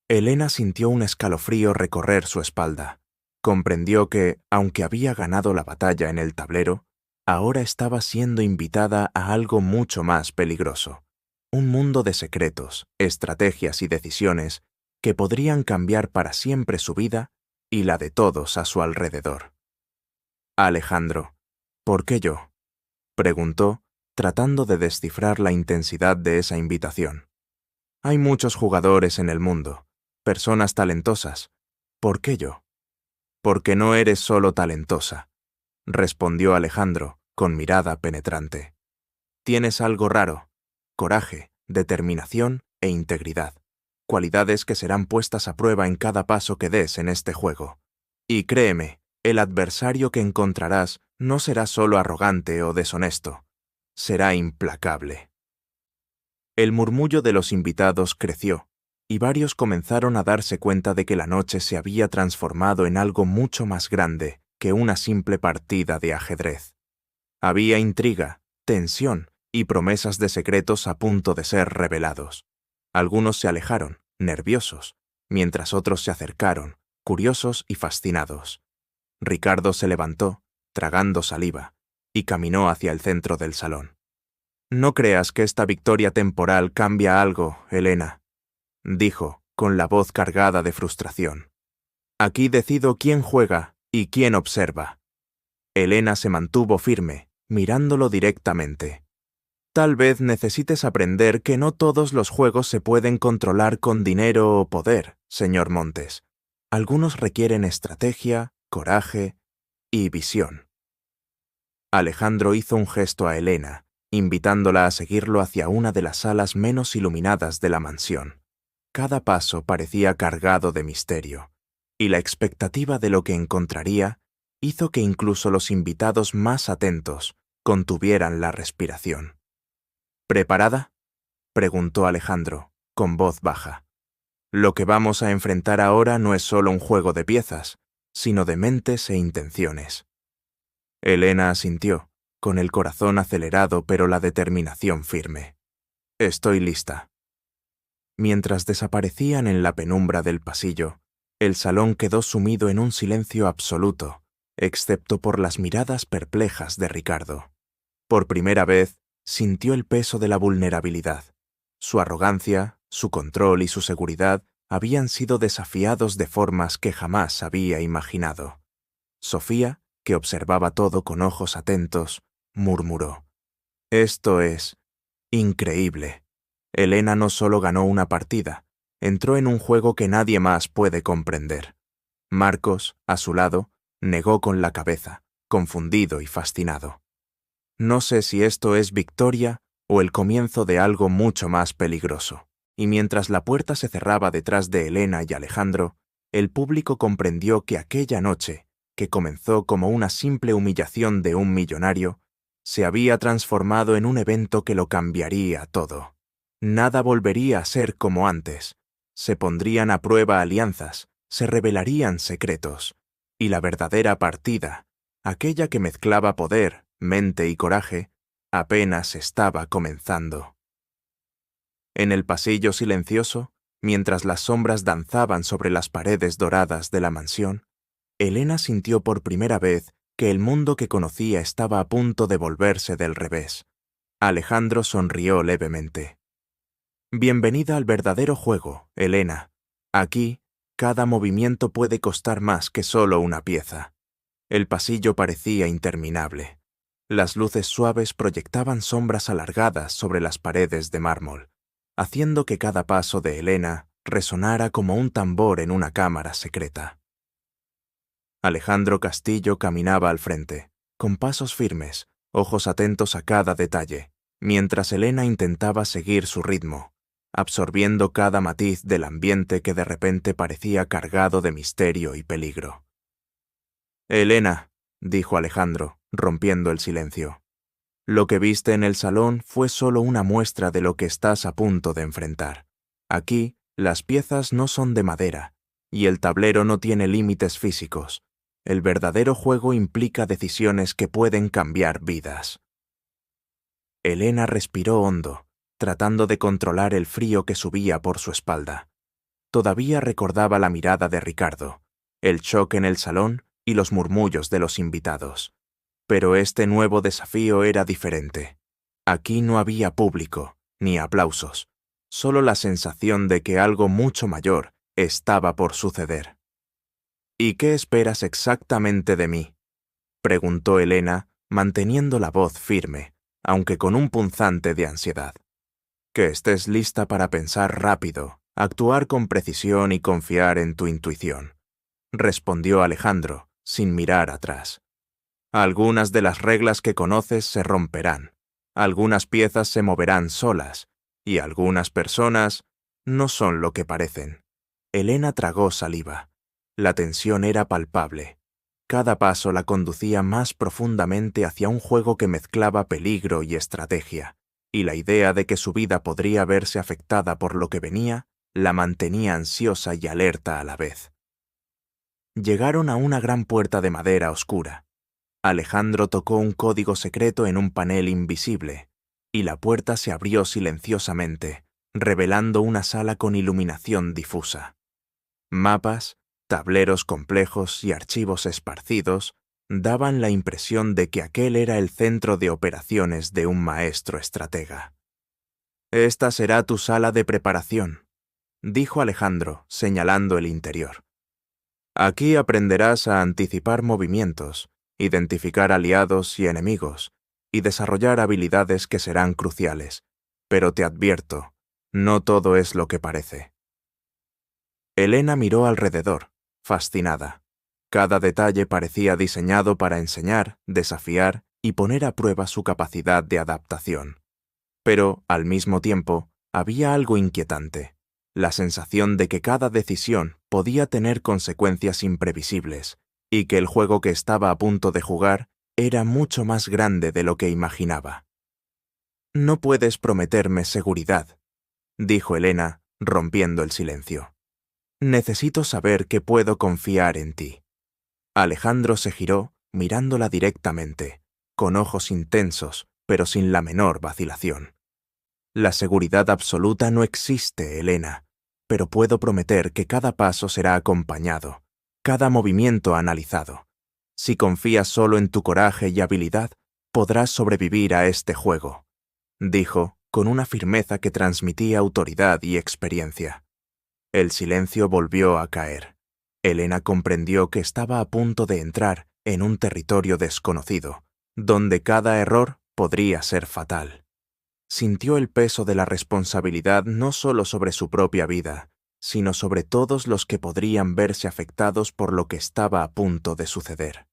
Elena sintió un escalofrío recorrer su espalda. Comprendió que, aunque había ganado la batalla en el tablero, ahora estaba siendo invitada a algo mucho más peligroso. Un mundo de secretos, estrategias y decisiones que podrían cambiar para siempre su vida y la de todos a su alrededor. «Alejandro, ¿por qué yo?», preguntó, tratando de descifrar la intensidad de esa invitación. «Hay muchos jugadores en el mundo, personas talentosas. ¿Por qué yo?». «Porque no eres solo talentosa», respondió Alejandro, con mirada penetrante. «Tienes algo raro: coraje, determinación e integridad, cualidades que serán puestas a prueba en cada paso que des en este juego. Y créeme, el adversario que encontrarás no será solo arrogante o deshonesto, será implacable». El murmullo de los invitados creció, y varios comenzaron a darse cuenta de que la noche se había transformado en algo mucho más grande que una simple partida de ajedrez. Había intriga, tensión y promesas de secretos a punto de ser revelados. Algunos se alejaron, nerviosos, mientras otros se acercaron, curiosos y fascinados. Ricardo se levantó, tragando saliva, y caminó hacia el centro del salón. «No creas que esta victoria temporal cambia algo, Elena», dijo, con la voz cargada de frustración. «Aquí decido quién juega y quién observa». Elena se mantuvo firme, mirándolo directamente. «Tal vez necesites aprender que no todos los juegos se pueden controlar con dinero o poder, señor Montes. Algunos requieren estrategia, coraje y visión». Alejandro hizo un gesto a Elena, invitándola a seguirlo hacia una de las salas menos iluminadas de la mansión. Cada paso parecía cargado de misterio, y la expectativa de lo que encontraría hizo que incluso los invitados más atentos contuvieran la respiración. ¿Preparada?, preguntó Alejandro, con voz baja. Lo que vamos a enfrentar ahora no es solo un juego de piezas, sino de mentes e intenciones. Elena asintió, con el corazón acelerado pero la determinación firme. Estoy lista. Mientras desaparecían en la penumbra del pasillo, el salón quedó sumido en un silencio absoluto, excepto por las miradas perplejas de Ricardo. Por primera vez, sintió el peso de la vulnerabilidad. Su arrogancia, su control y su seguridad habían sido desafiados de formas que jamás había imaginado. Sofía, que observaba todo con ojos atentos, murmuró: «Esto es increíble. Elena no solo ganó una partida, entró en un juego que nadie más puede comprender». Marcos, a su lado, negó con la cabeza, confundido y fascinado. «No sé si esto es victoria o el comienzo de algo mucho más peligroso». Y mientras la puerta se cerraba detrás de Elena y Alejandro, el público comprendió que aquella noche, que comenzó como una simple humillación de un millonario, se había transformado en un evento que lo cambiaría todo. Nada volvería a ser como antes. Se pondrían a prueba alianzas, se revelarían secretos, y la verdadera partida, aquella que mezclaba poder, mente y coraje, apenas estaba comenzando. En el pasillo silencioso, mientras las sombras danzaban sobre las paredes doradas de la mansión, Elena sintió por primera vez que el mundo que conocía estaba a punto de volverse del revés. Alejandro sonrió levemente. «Bienvenida al verdadero juego, Elena. Aquí, cada movimiento puede costar más que solo una pieza». El pasillo parecía interminable. Las luces suaves proyectaban sombras alargadas sobre las paredes de mármol, haciendo que cada paso de Elena resonara como un tambor en una cámara secreta. Alejandro Castillo caminaba al frente, con pasos firmes, ojos atentos a cada detalle, mientras Elena intentaba seguir su ritmo, absorbiendo cada matiz del ambiente que de repente parecía cargado de misterio y peligro. «Elena», dijo Alejandro, rompiendo el silencio, «lo que viste en el salón fue solo una muestra de lo que estás a punto de enfrentar. Aquí, las piezas no son de madera, y el tablero no tiene límites físicos. El verdadero juego implica decisiones que pueden cambiar vidas». Elena respiró hondo, tratando de controlar el frío que subía por su espalda. Todavía recordaba la mirada de Ricardo, el choque en el salón y los murmullos de los invitados. Pero este nuevo desafío era diferente. Aquí no había público, ni aplausos, solo la sensación de que algo mucho mayor estaba por suceder. «¿Y qué esperas exactamente de mí?», preguntó Elena, manteniendo la voz firme, aunque con un punzante de ansiedad. «Que estés lista para pensar rápido, actuar con precisión y confiar en tu intuición», respondió Alejandro, sin mirar atrás. «Algunas de las reglas que conoces se romperán, algunas piezas se moverán solas, y algunas personas no son lo que parecen». Elena tragó saliva. La tensión era palpable. Cada paso la conducía más profundamente hacia un juego que mezclaba peligro y estrategia, y la idea de que su vida podría verse afectada por lo que venía la mantenía ansiosa y alerta a la vez. Llegaron a una gran puerta de madera oscura. Alejandro tocó un código secreto en un panel invisible, y la puerta se abrió silenciosamente, revelando una sala con iluminación difusa. Mapas, tableros complejos y archivos esparcidos daban la impresión de que aquel era el centro de operaciones de un maestro estratega. «Esta será tu sala de preparación», dijo Alejandro, señalando el interior. «Aquí aprenderás a anticipar movimientos, identificar aliados y enemigos, y desarrollar habilidades que serán cruciales. Pero te advierto, no todo es lo que parece». Elena miró alrededor, fascinada. Cada detalle parecía diseñado para enseñar, desafiar y poner a prueba su capacidad de adaptación. Pero, al mismo tiempo, había algo inquietante: la sensación de que cada decisión podía tener consecuencias imprevisibles, y que el juego que estaba a punto de jugar era mucho más grande de lo que imaginaba. «No puedes prometerme seguridad», dijo Elena, rompiendo el silencio. «Necesito saber que puedo confiar en ti». Alejandro se giró, mirándola directamente, con ojos intensos, pero sin la menor vacilación. «La seguridad absoluta no existe, Elena, pero puedo prometer que cada paso será acompañado, cada movimiento analizado. Si confías solo en tu coraje y habilidad, podrás sobrevivir a este juego», dijo, con una firmeza que transmitía autoridad y experiencia. El silencio volvió a caer. Elena comprendió que estaba a punto de entrar en un territorio desconocido, donde cada error podría ser fatal. Sintió el peso de la responsabilidad no solo sobre su propia vida, sino sobre todos los que podrían verse afectados por lo que estaba a punto de suceder.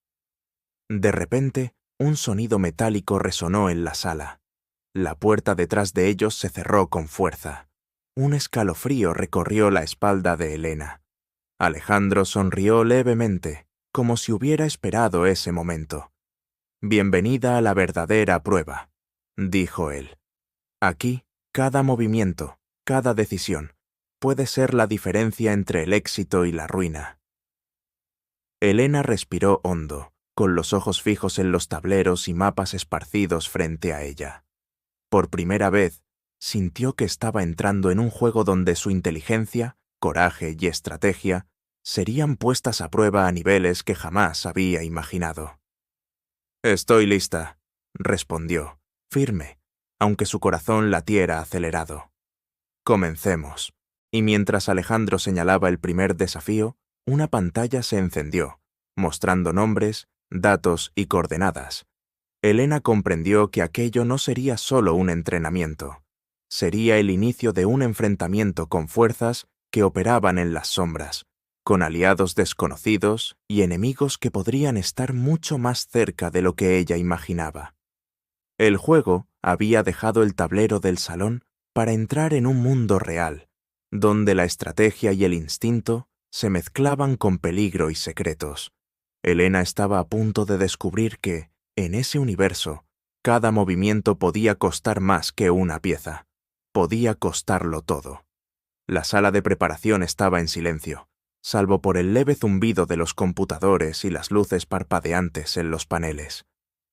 De repente, un sonido metálico resonó en la sala. La puerta detrás de ellos se cerró con fuerza. Un escalofrío recorrió la espalda de Elena. Alejandro sonrió levemente, como si hubiera esperado ese momento. «Bienvenida a la verdadera prueba», dijo él. «Aquí, cada movimiento, cada decisión, puede ser la diferencia entre el éxito y la ruina». Elena respiró hondo, con los ojos fijos en los tableros y mapas esparcidos frente a ella. Por primera vez, sintió que estaba entrando en un juego donde su inteligencia, coraje y estrategia serían puestas a prueba a niveles que jamás había imaginado. «Estoy lista», respondió, firme, aunque su corazón latiera acelerado. «Comencemos». Y mientras Alejandro señalaba el primer desafío, una pantalla se encendió, mostrando nombres, datos y coordenadas. Elena comprendió que aquello no sería solo un entrenamiento. Sería el inicio de un enfrentamiento con fuerzas que operaban en las sombras, con aliados desconocidos y enemigos que podrían estar mucho más cerca de lo que ella imaginaba. El juego había dejado el tablero del salón para entrar en un mundo real, donde la estrategia y el instinto se mezclaban con peligro y secretos. Elena estaba a punto de descubrir que, en ese universo, cada movimiento podía costar más que una pieza. Podía costarlo todo. La sala de preparación estaba en silencio, salvo por el leve zumbido de los computadores y las luces parpadeantes en los paneles.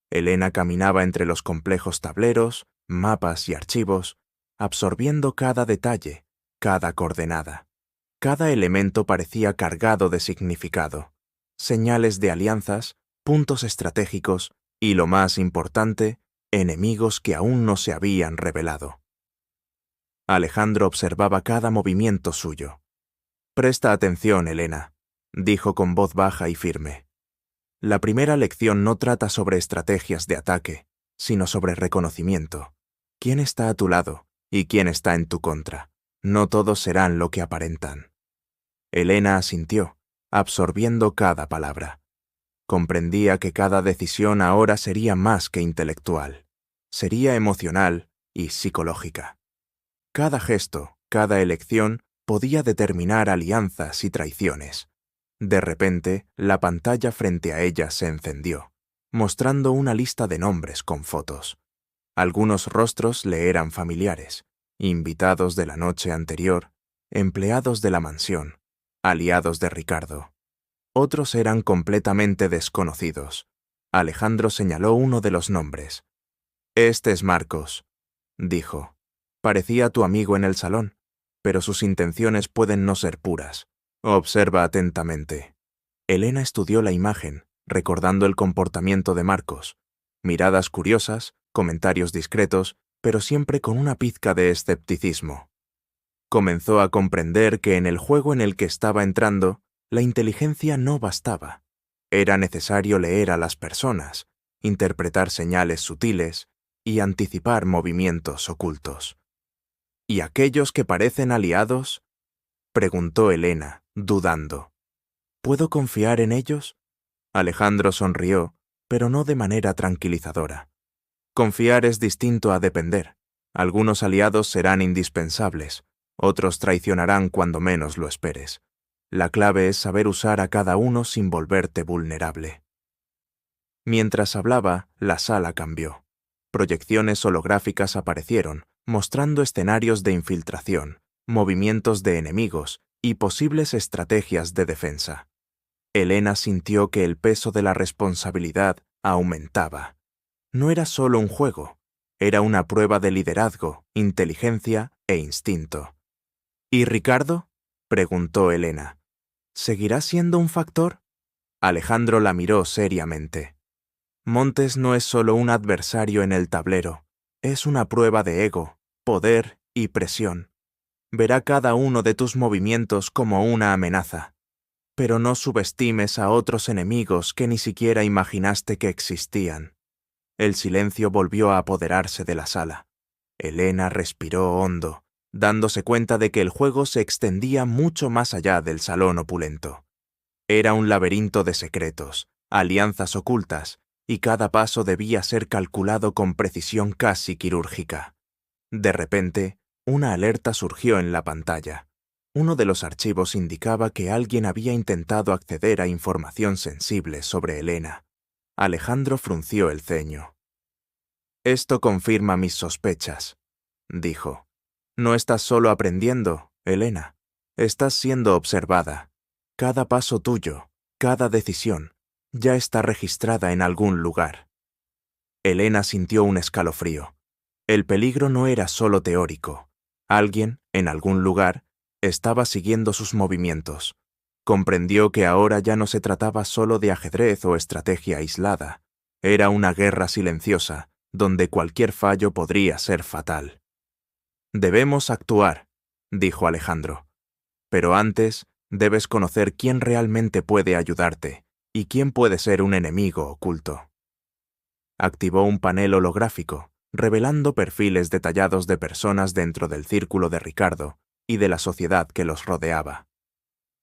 Elena caminaba entre los complejos tableros, mapas y archivos, absorbiendo cada detalle, cada coordenada. Cada elemento parecía cargado de significado, señales de alianzas, puntos estratégicos y, lo más importante, enemigos que aún no se habían revelado. Alejandro observaba cada movimiento suyo. «Presta atención, Elena», dijo con voz baja y firme. «La primera lección no trata sobre estrategias de ataque, sino sobre reconocimiento. ¿Quién está a tu lado y quién está en tu contra? No todos serán lo que aparentan». Elena asintió, absorbiendo cada palabra. Comprendía que cada decisión ahora sería más que intelectual. Sería emocional y psicológica. Cada gesto, cada elección podía determinar alianzas y traiciones. De repente, la pantalla frente a ella se encendió, mostrando una lista de nombres con fotos. Algunos rostros le eran familiares: invitados de la noche anterior, empleados de la mansión, aliados de Ricardo. Otros eran completamente desconocidos. Alejandro señaló uno de los nombres. «Este es Marcos», dijo. «Parecía tu amigo en el salón, pero sus intenciones pueden no ser puras. Observa atentamente». Elena estudió la imagen, recordando el comportamiento de Marcos. Miradas curiosas, comentarios discretos, pero siempre con una pizca de escepticismo. Comenzó a comprender que en el juego en el que estaba entrando, la inteligencia no bastaba. Era necesario leer a las personas, interpretar señales sutiles y anticipar movimientos ocultos. «¿Y aquellos que parecen aliados?», preguntó Elena, dudando. «¿Puedo confiar en ellos?». Alejandro sonrió, pero no de manera tranquilizadora. Confiar es distinto a depender. Algunos aliados serán indispensables, otros traicionarán cuando menos lo esperes. La clave es saber usar a cada uno sin volverte vulnerable. Mientras hablaba, la sala cambió. Proyecciones holográficas aparecieron, mostrando escenarios de infiltración, movimientos de enemigos y posibles estrategias de defensa. Elena sintió que el peso de la responsabilidad aumentaba. No era solo un juego, era una prueba de liderazgo, inteligencia e instinto. ¿Y Ricardo?, preguntó Elena. ¿Seguirá siendo un factor? Alejandro la miró seriamente. Montes no es solo un adversario en el tablero, es una prueba de ego, poder y presión. Verá cada uno de tus movimientos como una amenaza. Pero no subestimes a otros enemigos que ni siquiera imaginaste que existían. El silencio volvió a apoderarse de la sala. Elena respiró hondo, dándose cuenta de que el juego se extendía mucho más allá del salón opulento. Era un laberinto de secretos, alianzas ocultas, y cada paso debía ser calculado con precisión casi quirúrgica. De repente, una alerta surgió en la pantalla. Uno de los archivos indicaba que alguien había intentado acceder a información sensible sobre Elena. Alejandro frunció el ceño. «Esto confirma mis sospechas», dijo. «No estás solo aprendiendo, Elena. Estás siendo observada. Cada paso tuyo, cada decisión, ya está registrada en algún lugar». Elena sintió un escalofrío. El peligro no era solo teórico. Alguien, en algún lugar, estaba siguiendo sus movimientos. Comprendió que ahora ya no se trataba solo de ajedrez o estrategia aislada. Era una guerra silenciosa, donde cualquier fallo podría ser fatal. «Debemos actuar», dijo Alejandro. «Pero antes, debes conocer quién realmente puede ayudarte y quién puede ser un enemigo oculto». Activó un panel holográfico, revelando perfiles detallados de personas dentro del círculo de Ricardo y de la sociedad que los rodeaba.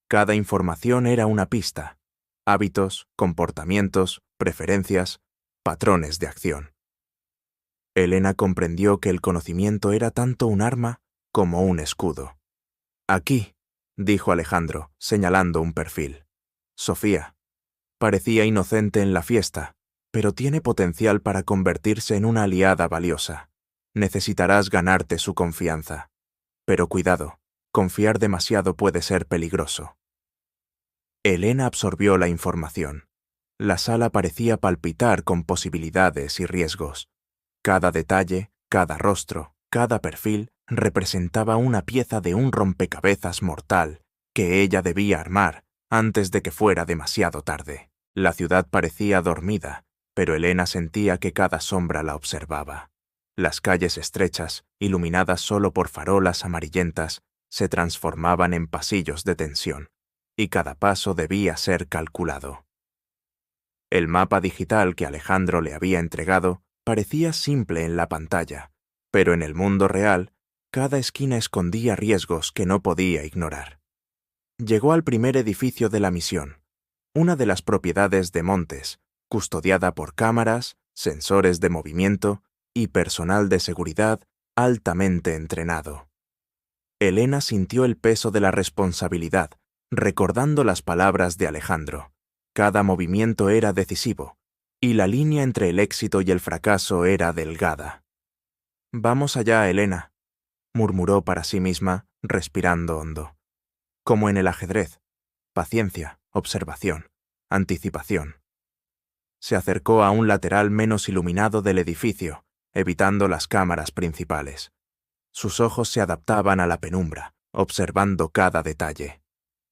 Cada información era una pista: hábitos, comportamientos, preferencias, patrones de acción. Elena comprendió que el conocimiento era tanto un arma como un escudo. «Aquí», dijo Alejandro, señalando un perfil. «Sofía. Parecía inocente en la fiesta, pero tiene potencial para convertirse en una aliada valiosa. Necesitarás ganarte su confianza. Pero cuidado, confiar demasiado puede ser peligroso». Elena absorbió la información. La sala parecía palpitar con posibilidades y riesgos. Cada detalle, cada rostro, cada perfil representaba una pieza de un rompecabezas mortal que ella debía armar antes de que fuera demasiado tarde. La ciudad parecía dormida, pero Elena sentía que cada sombra la observaba. Las calles estrechas, iluminadas solo por farolas amarillentas, se transformaban en pasillos de tensión, y cada paso debía ser calculado. El mapa digital que Alejandro le había entregado parecía simple en la pantalla, pero en el mundo real, cada esquina escondía riesgos que no podía ignorar. Llegó al primer edificio de la misión, una de las propiedades de Montes, custodiada por cámaras, sensores de movimiento y personal de seguridad altamente entrenado. Elena sintió el peso de la responsabilidad, recordando las palabras de Alejandro. Cada movimiento era decisivo, y la línea entre el éxito y el fracaso era delgada. «Vamos allá, Elena», murmuró para sí misma, respirando hondo. Como en el ajedrez: paciencia, observación, anticipación. Se acercó a un lateral menos iluminado del edificio, evitando las cámaras principales. Sus ojos se adaptaban a la penumbra, observando cada detalle.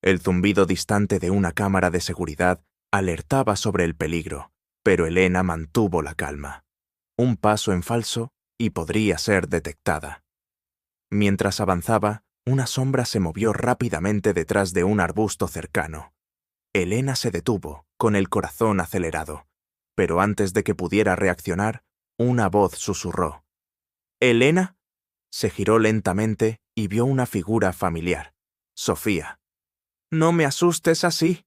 El zumbido distante de una cámara de seguridad alertaba sobre el peligro, pero Elena mantuvo la calma. Un paso en falso y podría ser detectada. Mientras avanzaba, una sombra se movió rápidamente detrás de un arbusto cercano. Elena se detuvo, con el corazón acelerado, pero antes de que pudiera reaccionar, una voz susurró. «¿Elena?». Se giró lentamente y vio una figura familiar: Sofía. «No me asustes así»,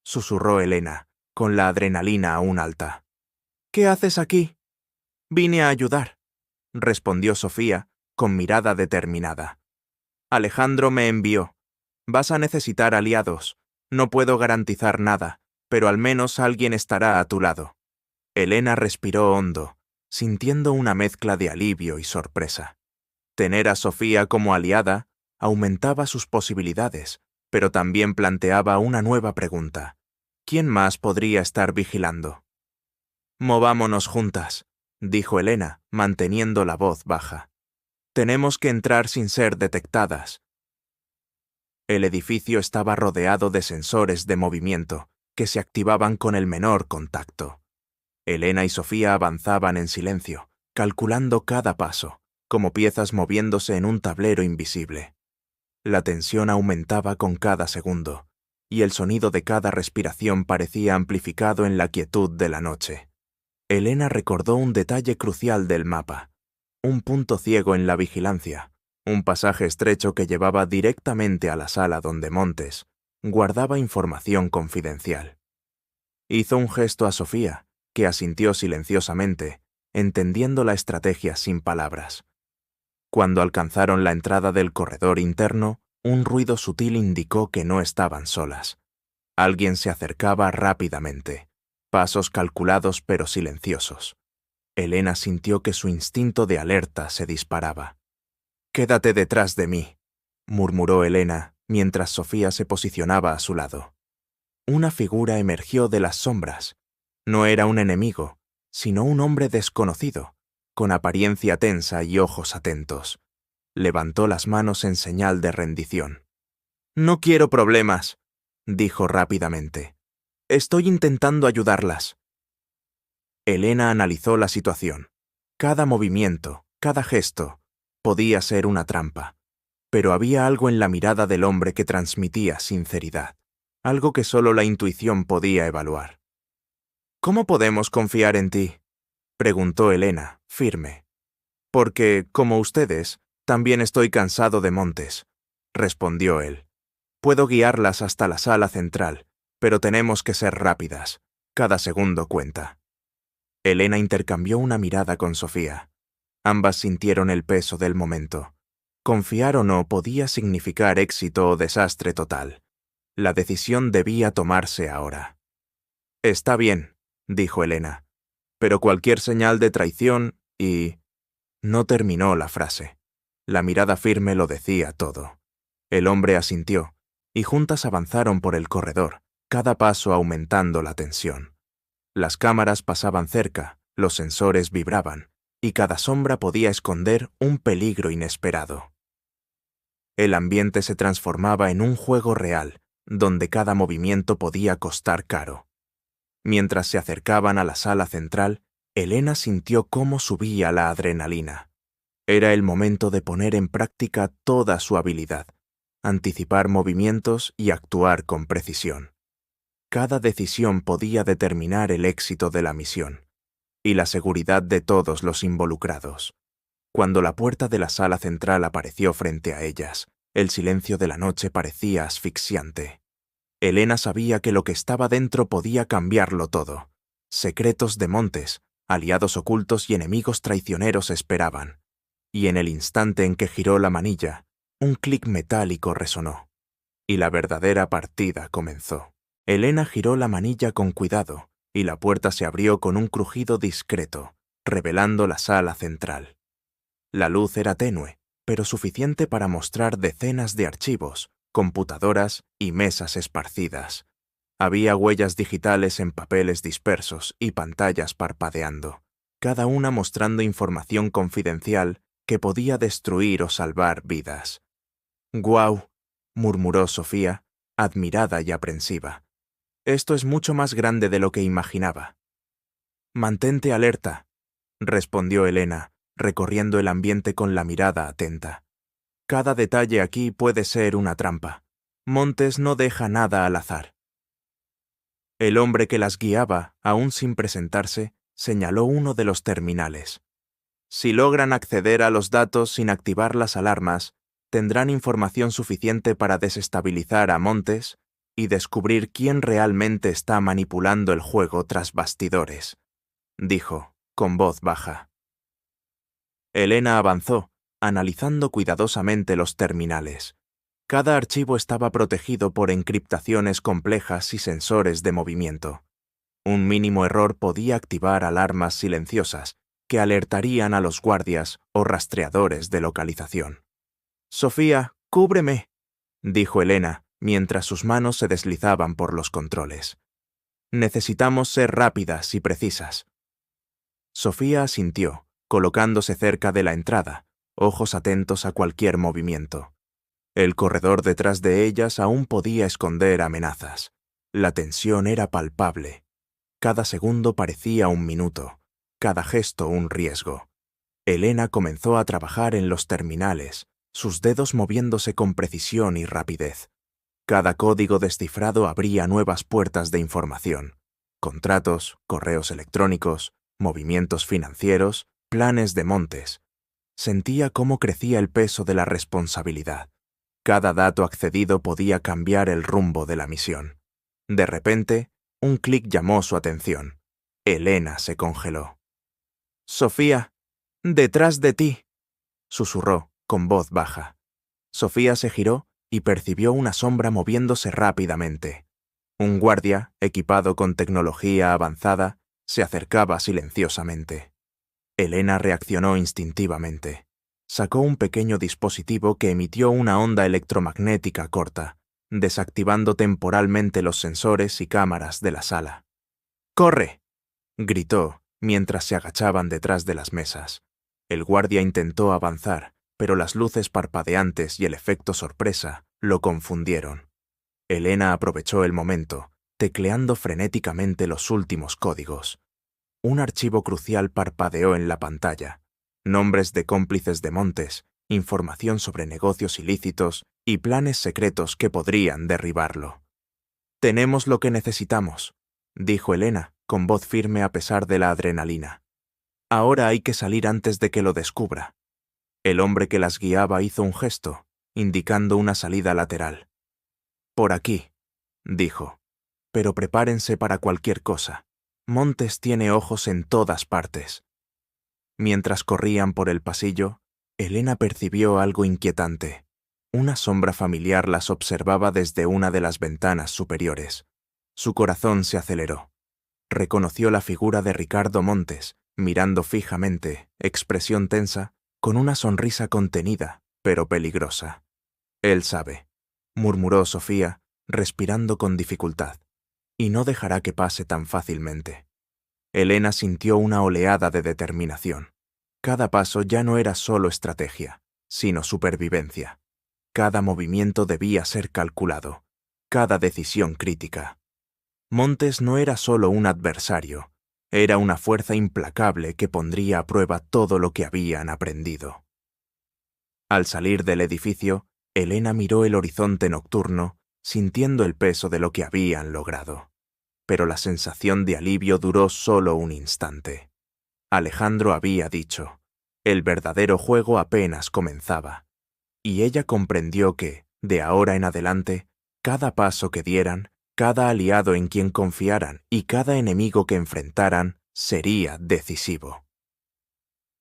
susurró Elena, con la adrenalina aún alta. ¿Qué haces aquí? Vine a ayudar, respondió Sofía, con mirada determinada. Alejandro me envió. Vas a necesitar aliados. No puedo garantizar nada, pero al menos alguien estará a tu lado. Elena respiró hondo, sintiendo una mezcla de alivio y sorpresa. Tener a Sofía como aliada aumentaba sus posibilidades, pero también planteaba una nueva pregunta. ¿Quién más podría estar vigilando? Movámonos juntas, dijo Elena, manteniendo la voz baja. Tenemos que entrar sin ser detectadas. El edificio estaba rodeado de sensores de movimiento, que se activaban con el menor contacto. Elena y Sofía avanzaban en silencio, calculando cada paso, como piezas moviéndose en un tablero invisible. La tensión aumentaba con cada segundo, y el sonido de cada respiración parecía amplificado en la quietud de la noche. Elena recordó un detalle crucial del mapa, un punto ciego en la vigilancia, un pasaje estrecho que llevaba directamente a la sala donde Montes guardaba información confidencial. Hizo un gesto a Sofía, que asintió silenciosamente, entendiendo la estrategia sin palabras. Cuando alcanzaron la entrada del corredor interno, un ruido sutil indicó que no estaban solas. Alguien se acercaba rápidamente, pasos calculados pero silenciosos. Elena sintió que su instinto de alerta se disparaba. «Quédate detrás de mí», murmuró Elena mientras Sofía se posicionaba a su lado. Una figura emergió de las sombras. No era un enemigo, sino un hombre desconocido, con apariencia tensa y ojos atentos. Levantó las manos en señal de rendición. «No quiero problemas», dijo rápidamente. «Estoy intentando ayudarlas». Elena analizó la situación. Cada movimiento, cada gesto, podía ser una trampa. Pero había algo en la mirada del hombre que transmitía sinceridad, algo que solo la intuición podía evaluar. «¿Cómo podemos confiar en ti?», preguntó Elena, firme. «Porque, como ustedes, también estoy cansado de Montes», respondió él. «Puedo guiarlas hasta la sala central, pero tenemos que ser rápidas. Cada segundo cuenta». Elena intercambió una mirada con Sofía. Ambas sintieron el peso del momento. Confiar o no podía significar éxito o desastre total. La decisión debía tomarse ahora. «Está bien», dijo Elena, «pero cualquier señal de traición y...». No terminó la frase. La mirada firme lo decía todo. El hombre asintió, y juntas avanzaron por el corredor, cada paso aumentando la tensión. Las cámaras pasaban cerca, los sensores vibraban, y cada sombra podía esconder un peligro inesperado. El ambiente se transformaba en un juego real, donde cada movimiento podía costar caro. Mientras se acercaban a la sala central, Elena sintió cómo subía la adrenalina. Era el momento de poner en práctica toda su habilidad, anticipar movimientos y actuar con precisión. Cada decisión podía determinar el éxito de la misión y la seguridad de todos los involucrados. Cuando la puerta de la sala central apareció frente a ellas, el silencio de la noche parecía asfixiante. Elena sabía que lo que estaba dentro podía cambiarlo todo. Secretos de Montes, aliados ocultos y enemigos traicioneros esperaban. Y en el instante en que giró la manilla, un clic metálico resonó. Y la verdadera partida comenzó. Elena giró la manilla con cuidado, y la puerta se abrió con un crujido discreto, revelando la sala central. La luz era tenue, pero suficiente para mostrar decenas de archivos, computadoras y mesas esparcidas. Había huellas digitales en papeles dispersos y pantallas parpadeando, cada una mostrando información confidencial que podía destruir o salvar vidas. «¡Guau!», murmuró Sofía, admirada y aprensiva. «Esto es mucho más grande de lo que imaginaba». «Mantente alerta», respondió Elena, recorriendo el ambiente con la mirada atenta. «Cada detalle aquí puede ser una trampa. Montes no deja nada al azar». El hombre que las guiaba, aún sin presentarse, señaló uno de los terminales. «Si logran acceder a los datos sin activar las alarmas, tendrán información suficiente para desestabilizar a Montes y descubrir quién realmente está manipulando el juego tras bastidores. dijo, con voz baja. Elena avanzó, analizando cuidadosamente los terminales. Cada archivo estaba protegido por encriptaciones complejas y sensores de movimiento. Un mínimo error podía activar alarmas silenciosas que alertarían a los guardias o rastreadores de localización. «Sofía, cúbreme», dijo Elena, mientras sus manos se deslizaban por los controles. «Necesitamos ser rápidas y precisas». Sofía asintió, colocándose cerca de la entrada, ojos atentos a cualquier movimiento. El corredor detrás de ellas aún podía esconder amenazas. La tensión era palpable. Cada segundo parecía un minuto, cada gesto un riesgo. Elena comenzó a trabajar en los terminales, sus dedos moviéndose con precisión y rapidez. Cada código descifrado abría nuevas puertas de información. Contratos, correos electrónicos, movimientos financieros, planes de Montes. Sentía cómo crecía el peso de la responsabilidad. Cada dato accedido podía cambiar el rumbo de la misión. De repente, un clic llamó su atención. Elena se congeló. «Sofía, detrás de ti», susurró, con voz baja. Sofía se giró y percibió una sombra moviéndose rápidamente. Un guardia, equipado con tecnología avanzada, se acercaba silenciosamente. Elena reaccionó instintivamente. Sacó un pequeño dispositivo que emitió una onda electromagnética corta, desactivando temporalmente los sensores y cámaras de la sala. «¡Corre!», gritó, mientras se agachaban detrás de las mesas. El guardia intentó avanzar, pero las luces parpadeantes y el efecto sorpresa lo confundieron. Elena aprovechó el momento, tecleando frenéticamente los últimos códigos. Un archivo crucial parpadeó en la pantalla. Nombres de cómplices de Montes, información sobre negocios ilícitos y planes secretos que podrían derribarlo. «Tenemos lo que necesitamos», dijo Elena, con voz firme a pesar de la adrenalina. «Ahora hay que salir antes de que lo descubra». El hombre que las guiaba hizo un gesto, indicando una salida lateral. «Por aquí», dijo. «Pero prepárense para cualquier cosa. Montes tiene ojos en todas partes». Mientras corrían por el pasillo, Elena percibió algo inquietante. Una sombra familiar las observaba desde una de las ventanas superiores. Su corazón se aceleró. Reconoció la figura de Ricardo Montes, mirando fijamente, expresión tensa, con una sonrisa contenida, pero peligrosa. «Él sabe», murmuró Sofía, respirando con dificultad, «y no dejará que pase tan fácilmente». Elena sintió una oleada de determinación. Cada paso ya no era solo estrategia, sino supervivencia. Cada movimiento debía ser calculado, cada decisión crítica. Montes no era solo un adversario, era una fuerza implacable que pondría a prueba todo lo que habían aprendido. Al salir del edificio, Elena miró el horizonte nocturno, sintiendo el peso de lo que habían logrado. Pero la sensación de alivio duró solo un instante. Alejandro había dicho, el verdadero juego apenas comenzaba, y ella comprendió que, de ahora en adelante, cada paso que dieran, cada aliado en quien confiaran y cada enemigo que enfrentaran sería decisivo.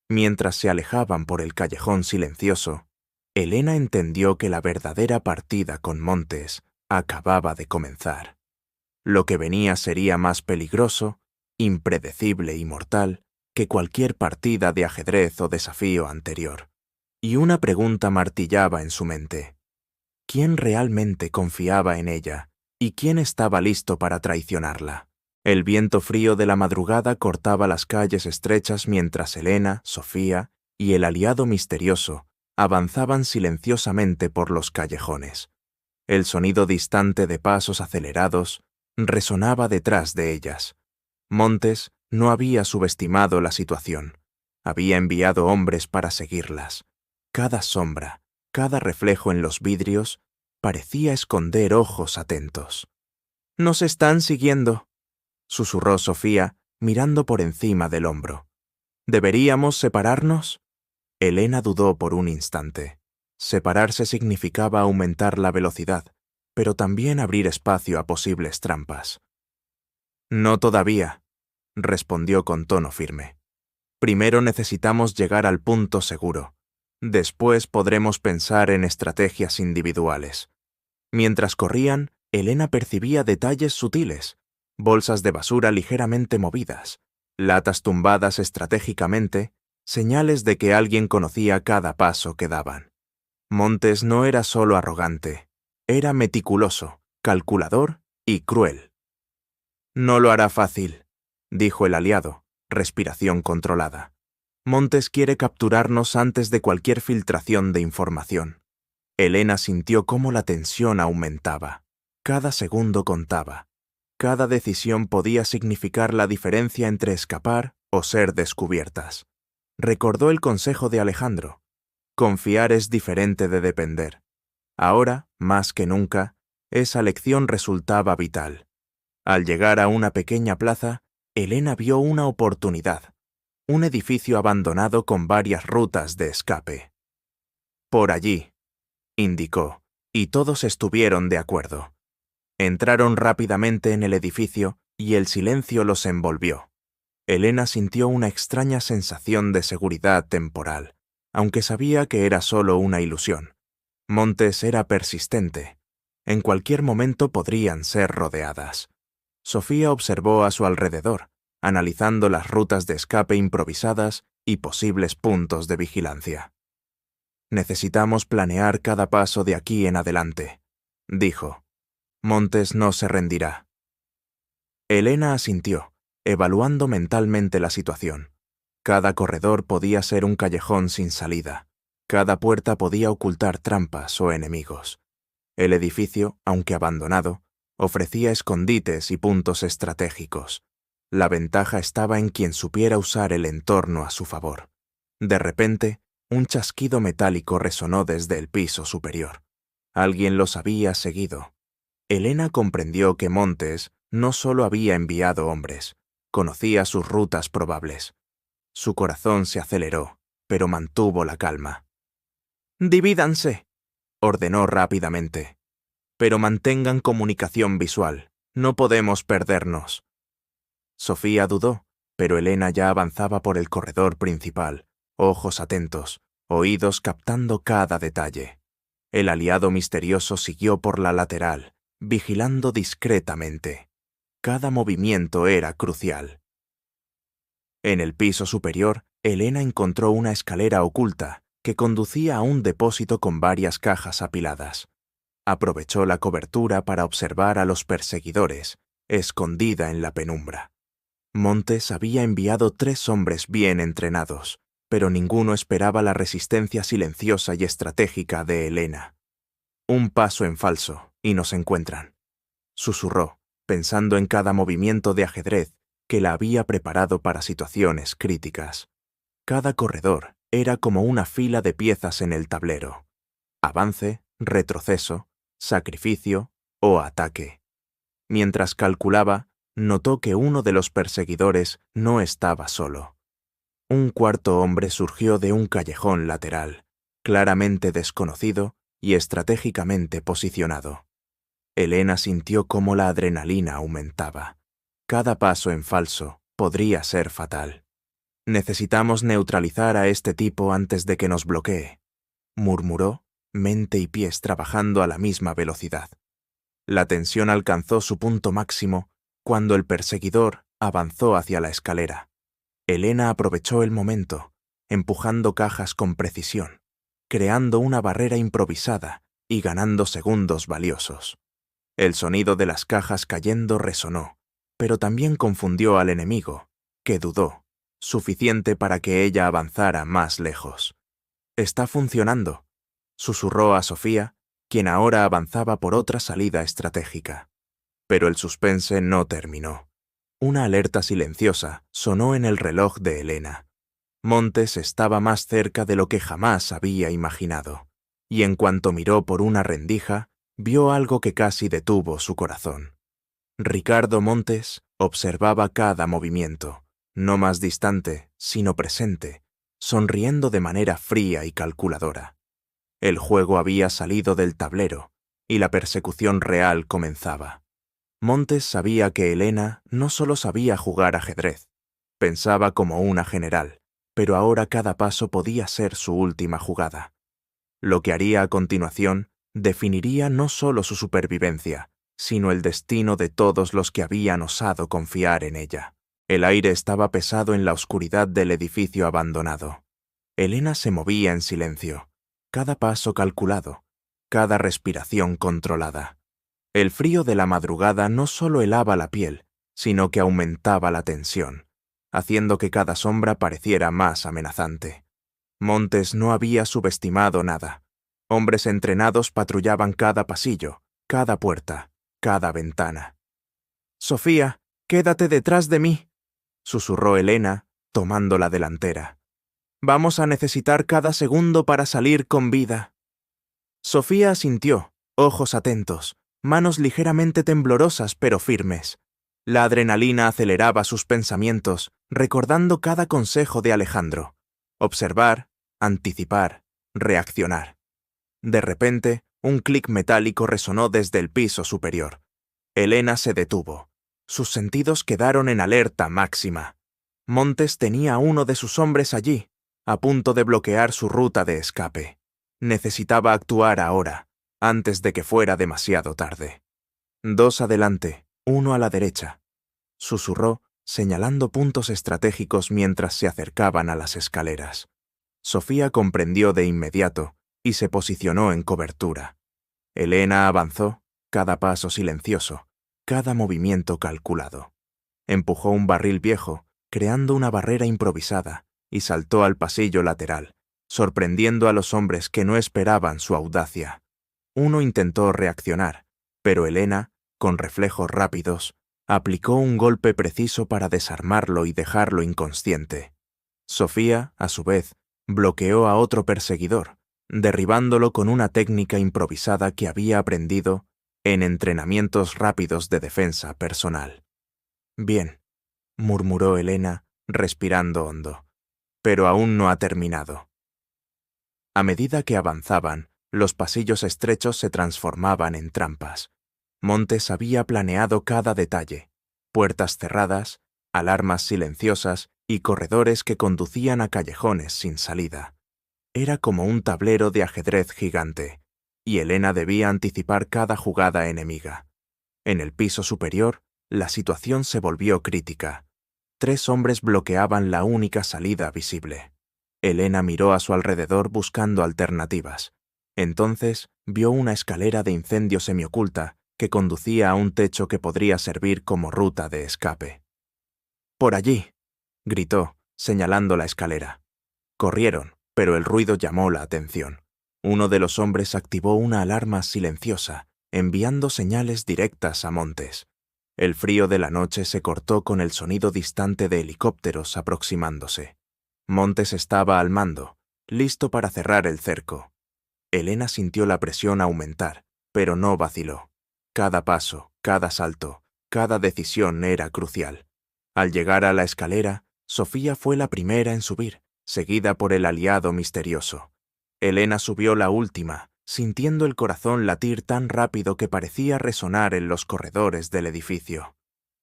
Mientras se alejaban por el callejón silencioso, Elena entendió que la verdadera partida con Montes acababa de comenzar. Lo que venía sería más peligroso, impredecible y mortal que cualquier partida de ajedrez o desafío anterior. Y una pregunta martillaba en su mente. ¿Quién realmente confiaba en ella y quién estaba listo para traicionarla? El viento frío de la madrugada cortaba las calles estrechas mientras Elena, Sofía y el aliado misterioso avanzaban silenciosamente por los callejones. El sonido distante de pasos acelerados resonaba detrás de ellas. Montes no había subestimado la situación. Había enviado hombres para seguirlas. Cada sombra, cada reflejo en los vidrios, parecía esconder ojos atentos. «Nos están siguiendo», susurró Sofía, mirando por encima del hombro. «¿Deberíamos separarnos?» Elena dudó por un instante. Separarse significaba aumentar la velocidad, pero también abrir espacio a posibles trampas. «No todavía», respondió con tono firme. Primero necesitamos llegar al punto seguro. Después podremos pensar en estrategias individuales. Mientras corrían, Elena percibía detalles sutiles, bolsas de basura ligeramente movidas, latas tumbadas estratégicamente, señales de que alguien conocía cada paso que daban. Montes no era solo arrogante, era meticuloso, calculador y cruel. No lo hará fácil, dijo el aliado, respiración controlada. Montes quiere capturarnos antes de cualquier filtración de información. Elena sintió cómo la tensión aumentaba. Cada segundo contaba. Cada decisión podía significar la diferencia entre escapar o ser descubiertas. Recordó el consejo de Alejandro. Confiar es diferente de depender. Ahora, más que nunca, esa lección resultaba vital. Al llegar a una pequeña plaza, Elena vio una oportunidad. Un edificio abandonado con varias rutas de escape. Por allí, indicó, y todos estuvieron de acuerdo. Entraron rápidamente en el edificio y el silencio los envolvió. Elena sintió una extraña sensación de seguridad temporal, aunque sabía que era solo una ilusión. Montes era persistente. En cualquier momento podrían ser rodeadas. Sofía observó a su alrededor, analizando las rutas de escape improvisadas y posibles puntos de vigilancia. Necesitamos planear cada paso de aquí en adelante, dijo. Montes no se rendirá. Elena asintió, evaluando mentalmente la situación. Cada corredor podía ser un callejón sin salida. Cada puerta podía ocultar trampas o enemigos. El edificio, aunque abandonado, ofrecía escondites y puntos estratégicos. La ventaja estaba en quien supiera usar el entorno a su favor. De repente, un chasquido metálico resonó desde el piso superior. Alguien los había seguido. Elena comprendió que Montes no solo había enviado hombres, conocía sus rutas probables. Su corazón se aceleró, pero mantuvo la calma. «Divídanse», ordenó rápidamente. «Pero mantengan comunicación visual. No podemos perdernos». Sofía dudó, pero Elena ya avanzaba por el corredor principal, ojos atentos, oídos captando cada detalle. El aliado misterioso siguió por la lateral, vigilando discretamente. Cada movimiento era crucial. En el piso superior, Elena encontró una escalera oculta que conducía a un depósito con varias cajas apiladas. Aprovechó la cobertura para observar a los perseguidores, escondida en la penumbra. Montes había enviado 3 hombres bien entrenados, pero ninguno esperaba la resistencia silenciosa y estratégica de Elena. «Un paso en falso, y nos encuentran», susurró, pensando en cada movimiento de ajedrez que la había preparado para situaciones críticas. Cada corredor era como una fila de piezas en el tablero. Avance, retroceso, sacrificio o ataque. Mientras calculaba, notó que uno de los perseguidores no estaba solo. Un cuarto hombre surgió de un callejón lateral, claramente desconocido y estratégicamente posicionado. Elena sintió cómo la adrenalina aumentaba. Cada paso en falso podría ser fatal. «Necesitamos neutralizar a este tipo antes de que nos bloquee», murmuró, mente y pies trabajando a la misma velocidad. La tensión alcanzó su punto máximo cuando el perseguidor avanzó hacia la escalera. Elena aprovechó el momento, empujando cajas con precisión, creando una barrera improvisada y ganando segundos valiosos. El sonido de las cajas cayendo resonó, pero también confundió al enemigo, que dudó, suficiente para que ella avanzara más lejos. «Está funcionando», susurró a Sofía, quien ahora avanzaba por otra salida estratégica. Pero el suspense no terminó. Una alerta silenciosa sonó en el reloj de Elena. Montes estaba más cerca de lo que jamás había imaginado, y en cuanto miró por una rendija, vio algo que casi detuvo su corazón. Ricardo Montes observaba cada movimiento, no más distante, sino presente, sonriendo de manera fría y calculadora. El juego había salido del tablero, y la persecución real comenzaba. Montes sabía que Elena no solo sabía jugar ajedrez, Pensaba como una general, pero ahora cada paso podía ser su última jugada. Lo que haría a continuación definiría no solo su supervivencia, sino el destino de todos los que habían osado confiar en ella. El aire estaba pesado en la oscuridad del edificio abandonado. Elena se movía en silencio, cada paso calculado, cada respiración controlada. El frío de la madrugada no solo helaba la piel, sino que aumentaba la tensión, haciendo que cada sombra pareciera más amenazante. Montes no había subestimado nada. Hombres entrenados patrullaban cada pasillo, cada puerta, cada ventana. «Sofía, quédate detrás de mí», susurró Elena, tomando la delantera. «Vamos a necesitar cada segundo para salir con vida». Sofía asintió, ojos atentos, manos ligeramente temblorosas pero firmes. La adrenalina aceleraba sus pensamientos, recordando cada consejo de Alejandro. Observar, anticipar, reaccionar. De repente, un clic metálico resonó desde el piso superior. Elena se detuvo. Sus sentidos quedaron en alerta máxima. Montes tenía a uno de sus hombres allí, a punto de bloquear su ruta de escape. Necesitaba actuar ahora, antes de que fuera demasiado tarde. «Dos adelante, uno a la derecha», susurró, señalando puntos estratégicos mientras se acercaban a las escaleras. Sofía comprendió de inmediato y se posicionó en cobertura. Elena avanzó, cada paso silencioso, cada movimiento calculado. Empujó un barril viejo, creando una barrera improvisada, y saltó al pasillo lateral, sorprendiendo a los hombres que no esperaban su audacia. Uno intentó reaccionar, pero Elena, con reflejos rápidos, aplicó un golpe preciso para desarmarlo y dejarlo inconsciente. Sofía, a su vez, bloqueó a otro perseguidor, derribándolo con una técnica improvisada que había aprendido en entrenamientos rápidos de defensa personal. «Bien», murmuró Elena, respirando hondo, «pero aún no ha terminado». A medida que avanzaban, los pasillos estrechos se transformaban en trampas. Montes había planeado cada detalle: puertas cerradas, alarmas silenciosas y corredores que conducían a callejones sin salida. Era como un tablero de ajedrez gigante, y Elena debía anticipar cada jugada enemiga. En el piso superior, la situación se volvió crítica. 3 hombres bloqueaban la única salida visible. Elena miró a su alrededor buscando alternativas. Entonces vio una escalera de incendio semioculta que conducía a un techo que podría servir como ruta de escape. «Por allí», gritó, señalando la escalera. Corrieron, pero el ruido llamó la atención. Uno de los hombres activó una alarma silenciosa, enviando señales directas a Montes. El frío de la noche se cortó con el sonido distante de helicópteros aproximándose. Montes estaba al mando, listo para cerrar el cerco. Elena sintió la presión aumentar, pero no vaciló. Cada paso, cada salto, cada decisión era crucial. Al llegar a la escalera, Sofía fue la primera en subir, seguida por el aliado misterioso. Elena subió la última, sintiendo el corazón latir tan rápido que parecía resonar en los corredores del edificio.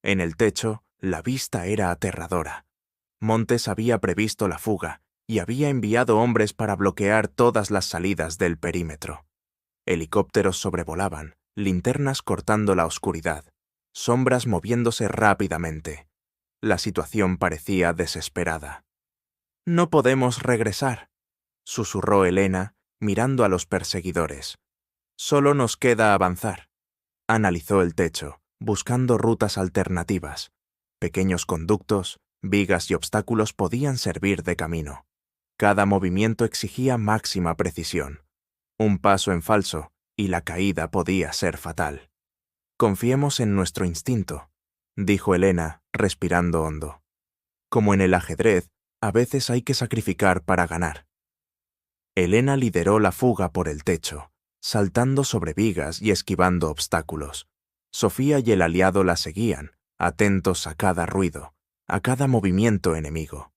En el techo, la vista era aterradora. Montes había previsto la fuga y había enviado hombres para bloquear todas las salidas del perímetro. Helicópteros sobrevolaban, linternas cortando la oscuridad, sombras moviéndose rápidamente. La situación parecía desesperada. «No podemos regresar», susurró Elena, mirando a los perseguidores. «Solo nos queda avanzar». Analizó el techo, buscando rutas alternativas. Pequeños conductos, vigas y obstáculos podían servir de camino. Cada movimiento exigía máxima precisión. Un paso en falso, y la caída podía ser fatal. «Confiemos en nuestro instinto», dijo Elena, respirando hondo. «Como en el ajedrez, a veces hay que sacrificar para ganar». Elena lideró la fuga por el techo, saltando sobre vigas y esquivando obstáculos. Sofía y el aliado la seguían, atentos a cada ruido, a cada movimiento enemigo.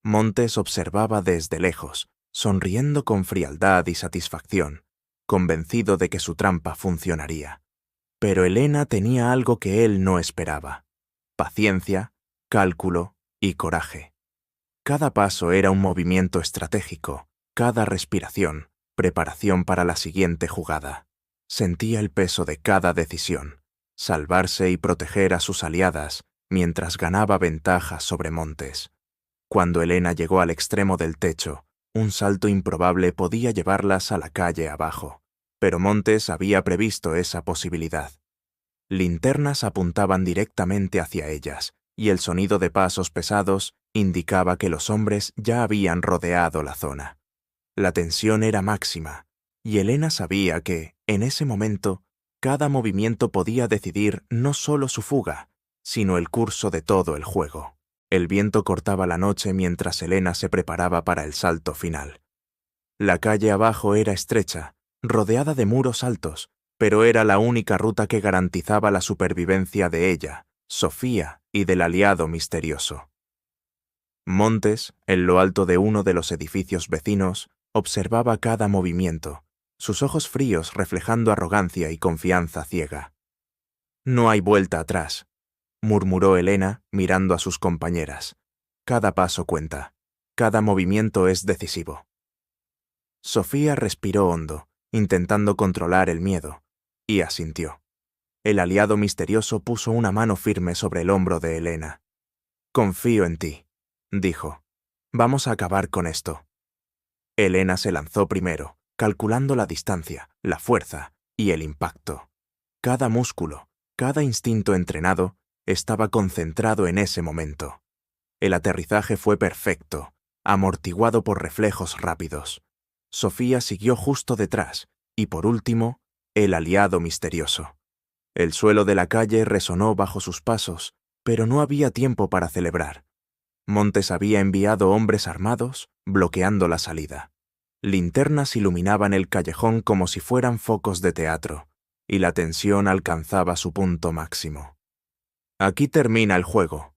Montes observaba desde lejos, sonriendo con frialdad y satisfacción, convencido de que su trampa funcionaría. Pero Elena tenía algo que él no esperaba: paciencia, cálculo y coraje. Cada paso era un movimiento estratégico, cada respiración, preparación para la siguiente jugada. Sentía el peso de cada decisión, salvarse y proteger a sus aliadas mientras ganaba ventaja sobre Montes. Cuando Helena llegó al extremo del techo, un salto improbable podía llevarlas a la calle abajo, pero Montes había previsto esa posibilidad. Linternas apuntaban directamente hacia ellas, y el sonido de pasos pesados indicaba que los hombres ya habían rodeado la zona. La tensión era máxima, y Helena sabía que, en ese momento, cada movimiento podía decidir no solo su fuga, sino el curso de todo el juego. El viento cortaba la noche mientras Helena se preparaba para el salto final. La calle abajo era estrecha, rodeada de muros altos, pero era la única ruta que garantizaba la supervivencia de ella, Sofía y del aliado misterioso. Montes, en lo alto de uno de los edificios vecinos, observaba cada movimiento, sus ojos fríos reflejando arrogancia y confianza ciega. «No hay vuelta atrás», murmuró Helena mirando a sus compañeras. «Cada paso cuenta, cada movimiento es decisivo». Sofía respiró hondo, intentando controlar el miedo, y asintió. El aliado misterioso puso una mano firme sobre el hombro de Helena. «Confío en ti», dijo. «Vamos a acabar con esto». Helena se lanzó primero, calculando la distancia, la fuerza y el impacto. Cada músculo, cada instinto entrenado, estaba concentrado en ese momento. El aterrizaje fue perfecto, amortiguado por reflejos rápidos. Sofía siguió justo detrás, y por último, el aliado misterioso. El suelo de la calle resonó bajo sus pasos, pero no había tiempo para celebrar. Montes había enviado hombres armados, bloqueando la salida. Linternas iluminaban el callejón como si fueran focos de teatro, y la tensión alcanzaba su punto máximo. «Aquí termina el juego»,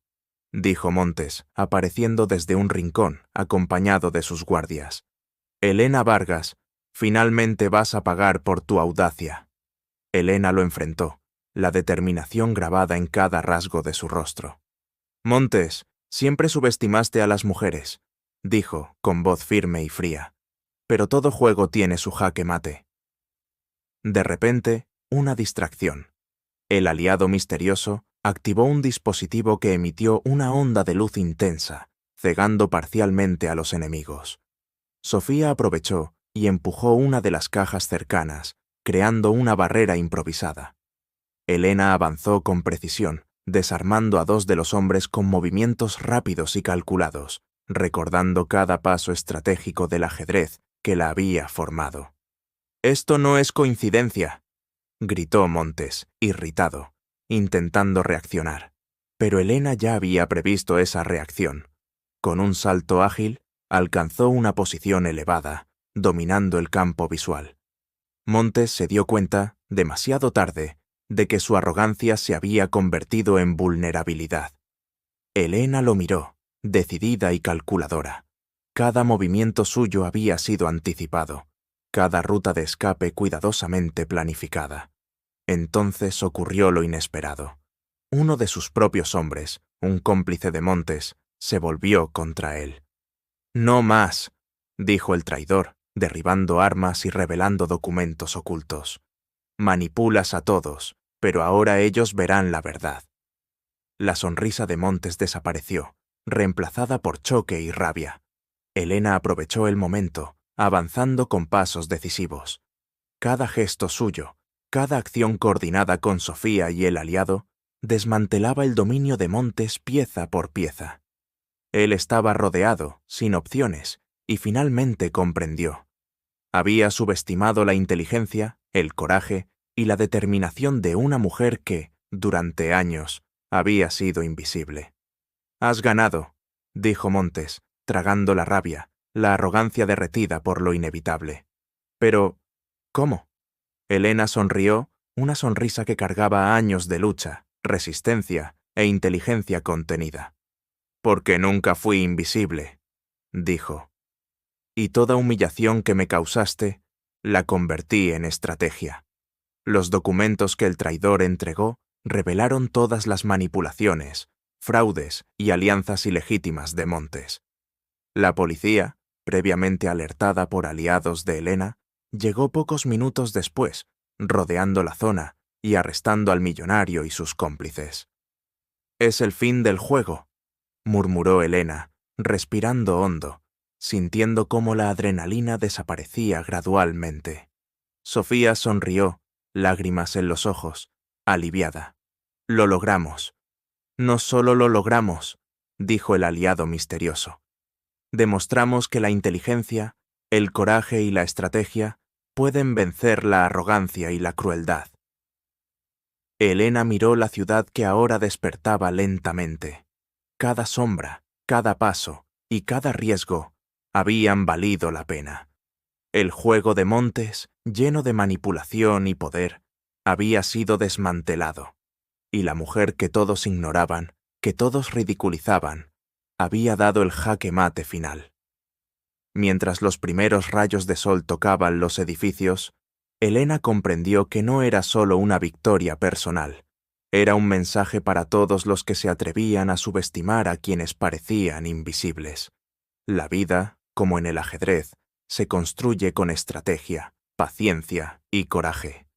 dijo Montes, apareciendo desde un rincón, acompañado de sus guardias. «Helena Vargas, finalmente vas a pagar por tu audacia». Helena lo enfrentó, la determinación grabada en cada rasgo de su rostro. «Montes, siempre subestimaste a las mujeres», dijo, con voz firme y fría. «Pero todo juego tiene su jaque mate». De repente, una distracción. El aliado misterioso activó un dispositivo que emitió una onda de luz intensa, cegando parcialmente a los enemigos. Sofía aprovechó y empujó una de las cajas cercanas, creando una barrera improvisada. Helena avanzó con precisión, desarmando a dos de los hombres con movimientos rápidos y calculados, recordando cada paso estratégico del ajedrez que la había formado. «Esto no es coincidencia», gritó Montes, irritado, intentando reaccionar. Pero Helena ya había previsto esa reacción. Con un salto ágil, alcanzó una posición elevada, dominando el campo visual. Montes se dio cuenta, demasiado tarde, de que su arrogancia se había convertido en vulnerabilidad. Helena lo miró, decidida y calculadora. Cada movimiento suyo había sido anticipado, cada ruta de escape cuidadosamente planificada. Entonces ocurrió lo inesperado. Uno de sus propios hombres, un cómplice de Montes, se volvió contra él. «No más», dijo el traidor, derribando armas y revelando documentos ocultos. «Manipulas a todos, pero ahora ellos verán la verdad». La sonrisa de Montes desapareció, reemplazada por choque y rabia. Helena aprovechó el momento, avanzando con pasos decisivos. Cada gesto suyo, cada acción coordinada con Sofía y el aliado, desmantelaba el dominio de Montes pieza por pieza. Él estaba rodeado, sin opciones, y finalmente comprendió. Había subestimado la inteligencia, el coraje y la determinación de una mujer que, durante años, había sido invisible. «Has ganado», dijo Montes, tragando la rabia, la arrogancia derretida por lo inevitable. «Pero, ¿cómo?». Helena sonrió, una sonrisa que cargaba años de lucha, resistencia e inteligencia contenida. «Porque nunca fui invisible», dijo. «Y toda humillación que me causaste, la convertí en estrategia». Los documentos que el traidor entregó revelaron todas las manipulaciones, fraudes y alianzas ilegítimas de Montes. La policía, previamente alertada por aliados de Helena, llegó pocos minutos después, rodeando la zona y arrestando al millonario y sus cómplices. «Es el fin del juego», murmuró Helena, respirando hondo, sintiendo cómo la adrenalina desaparecía gradualmente. Sofía sonrió, lágrimas en los ojos, aliviada. «Lo logramos». «No solo lo logramos», dijo el aliado misterioso. «Demostramos que la inteligencia, el coraje y la estrategia pueden vencer la arrogancia y la crueldad». Helena miró la ciudad que ahora despertaba lentamente. Cada sombra, cada paso y cada riesgo habían valido la pena. El juego de Montes, lleno de manipulación y poder, había sido desmantelado, y la mujer que todos ignoraban, que todos ridiculizaban, había dado el jaque mate final. Mientras los primeros rayos de sol tocaban los edificios, Helena comprendió que no era solo una victoria personal, era un mensaje para todos los que se atrevían a subestimar a quienes parecían invisibles. La vida, como en el ajedrez, se construye con estrategia, paciencia y coraje.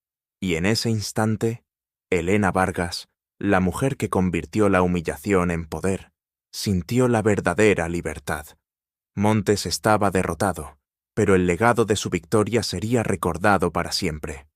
Y en ese instante, Helena Vargas, la mujer que convirtió la humillación en poder, sintió la verdadera libertad. Montes estaba derrotado, pero el legado de su victoria sería recordado para siempre.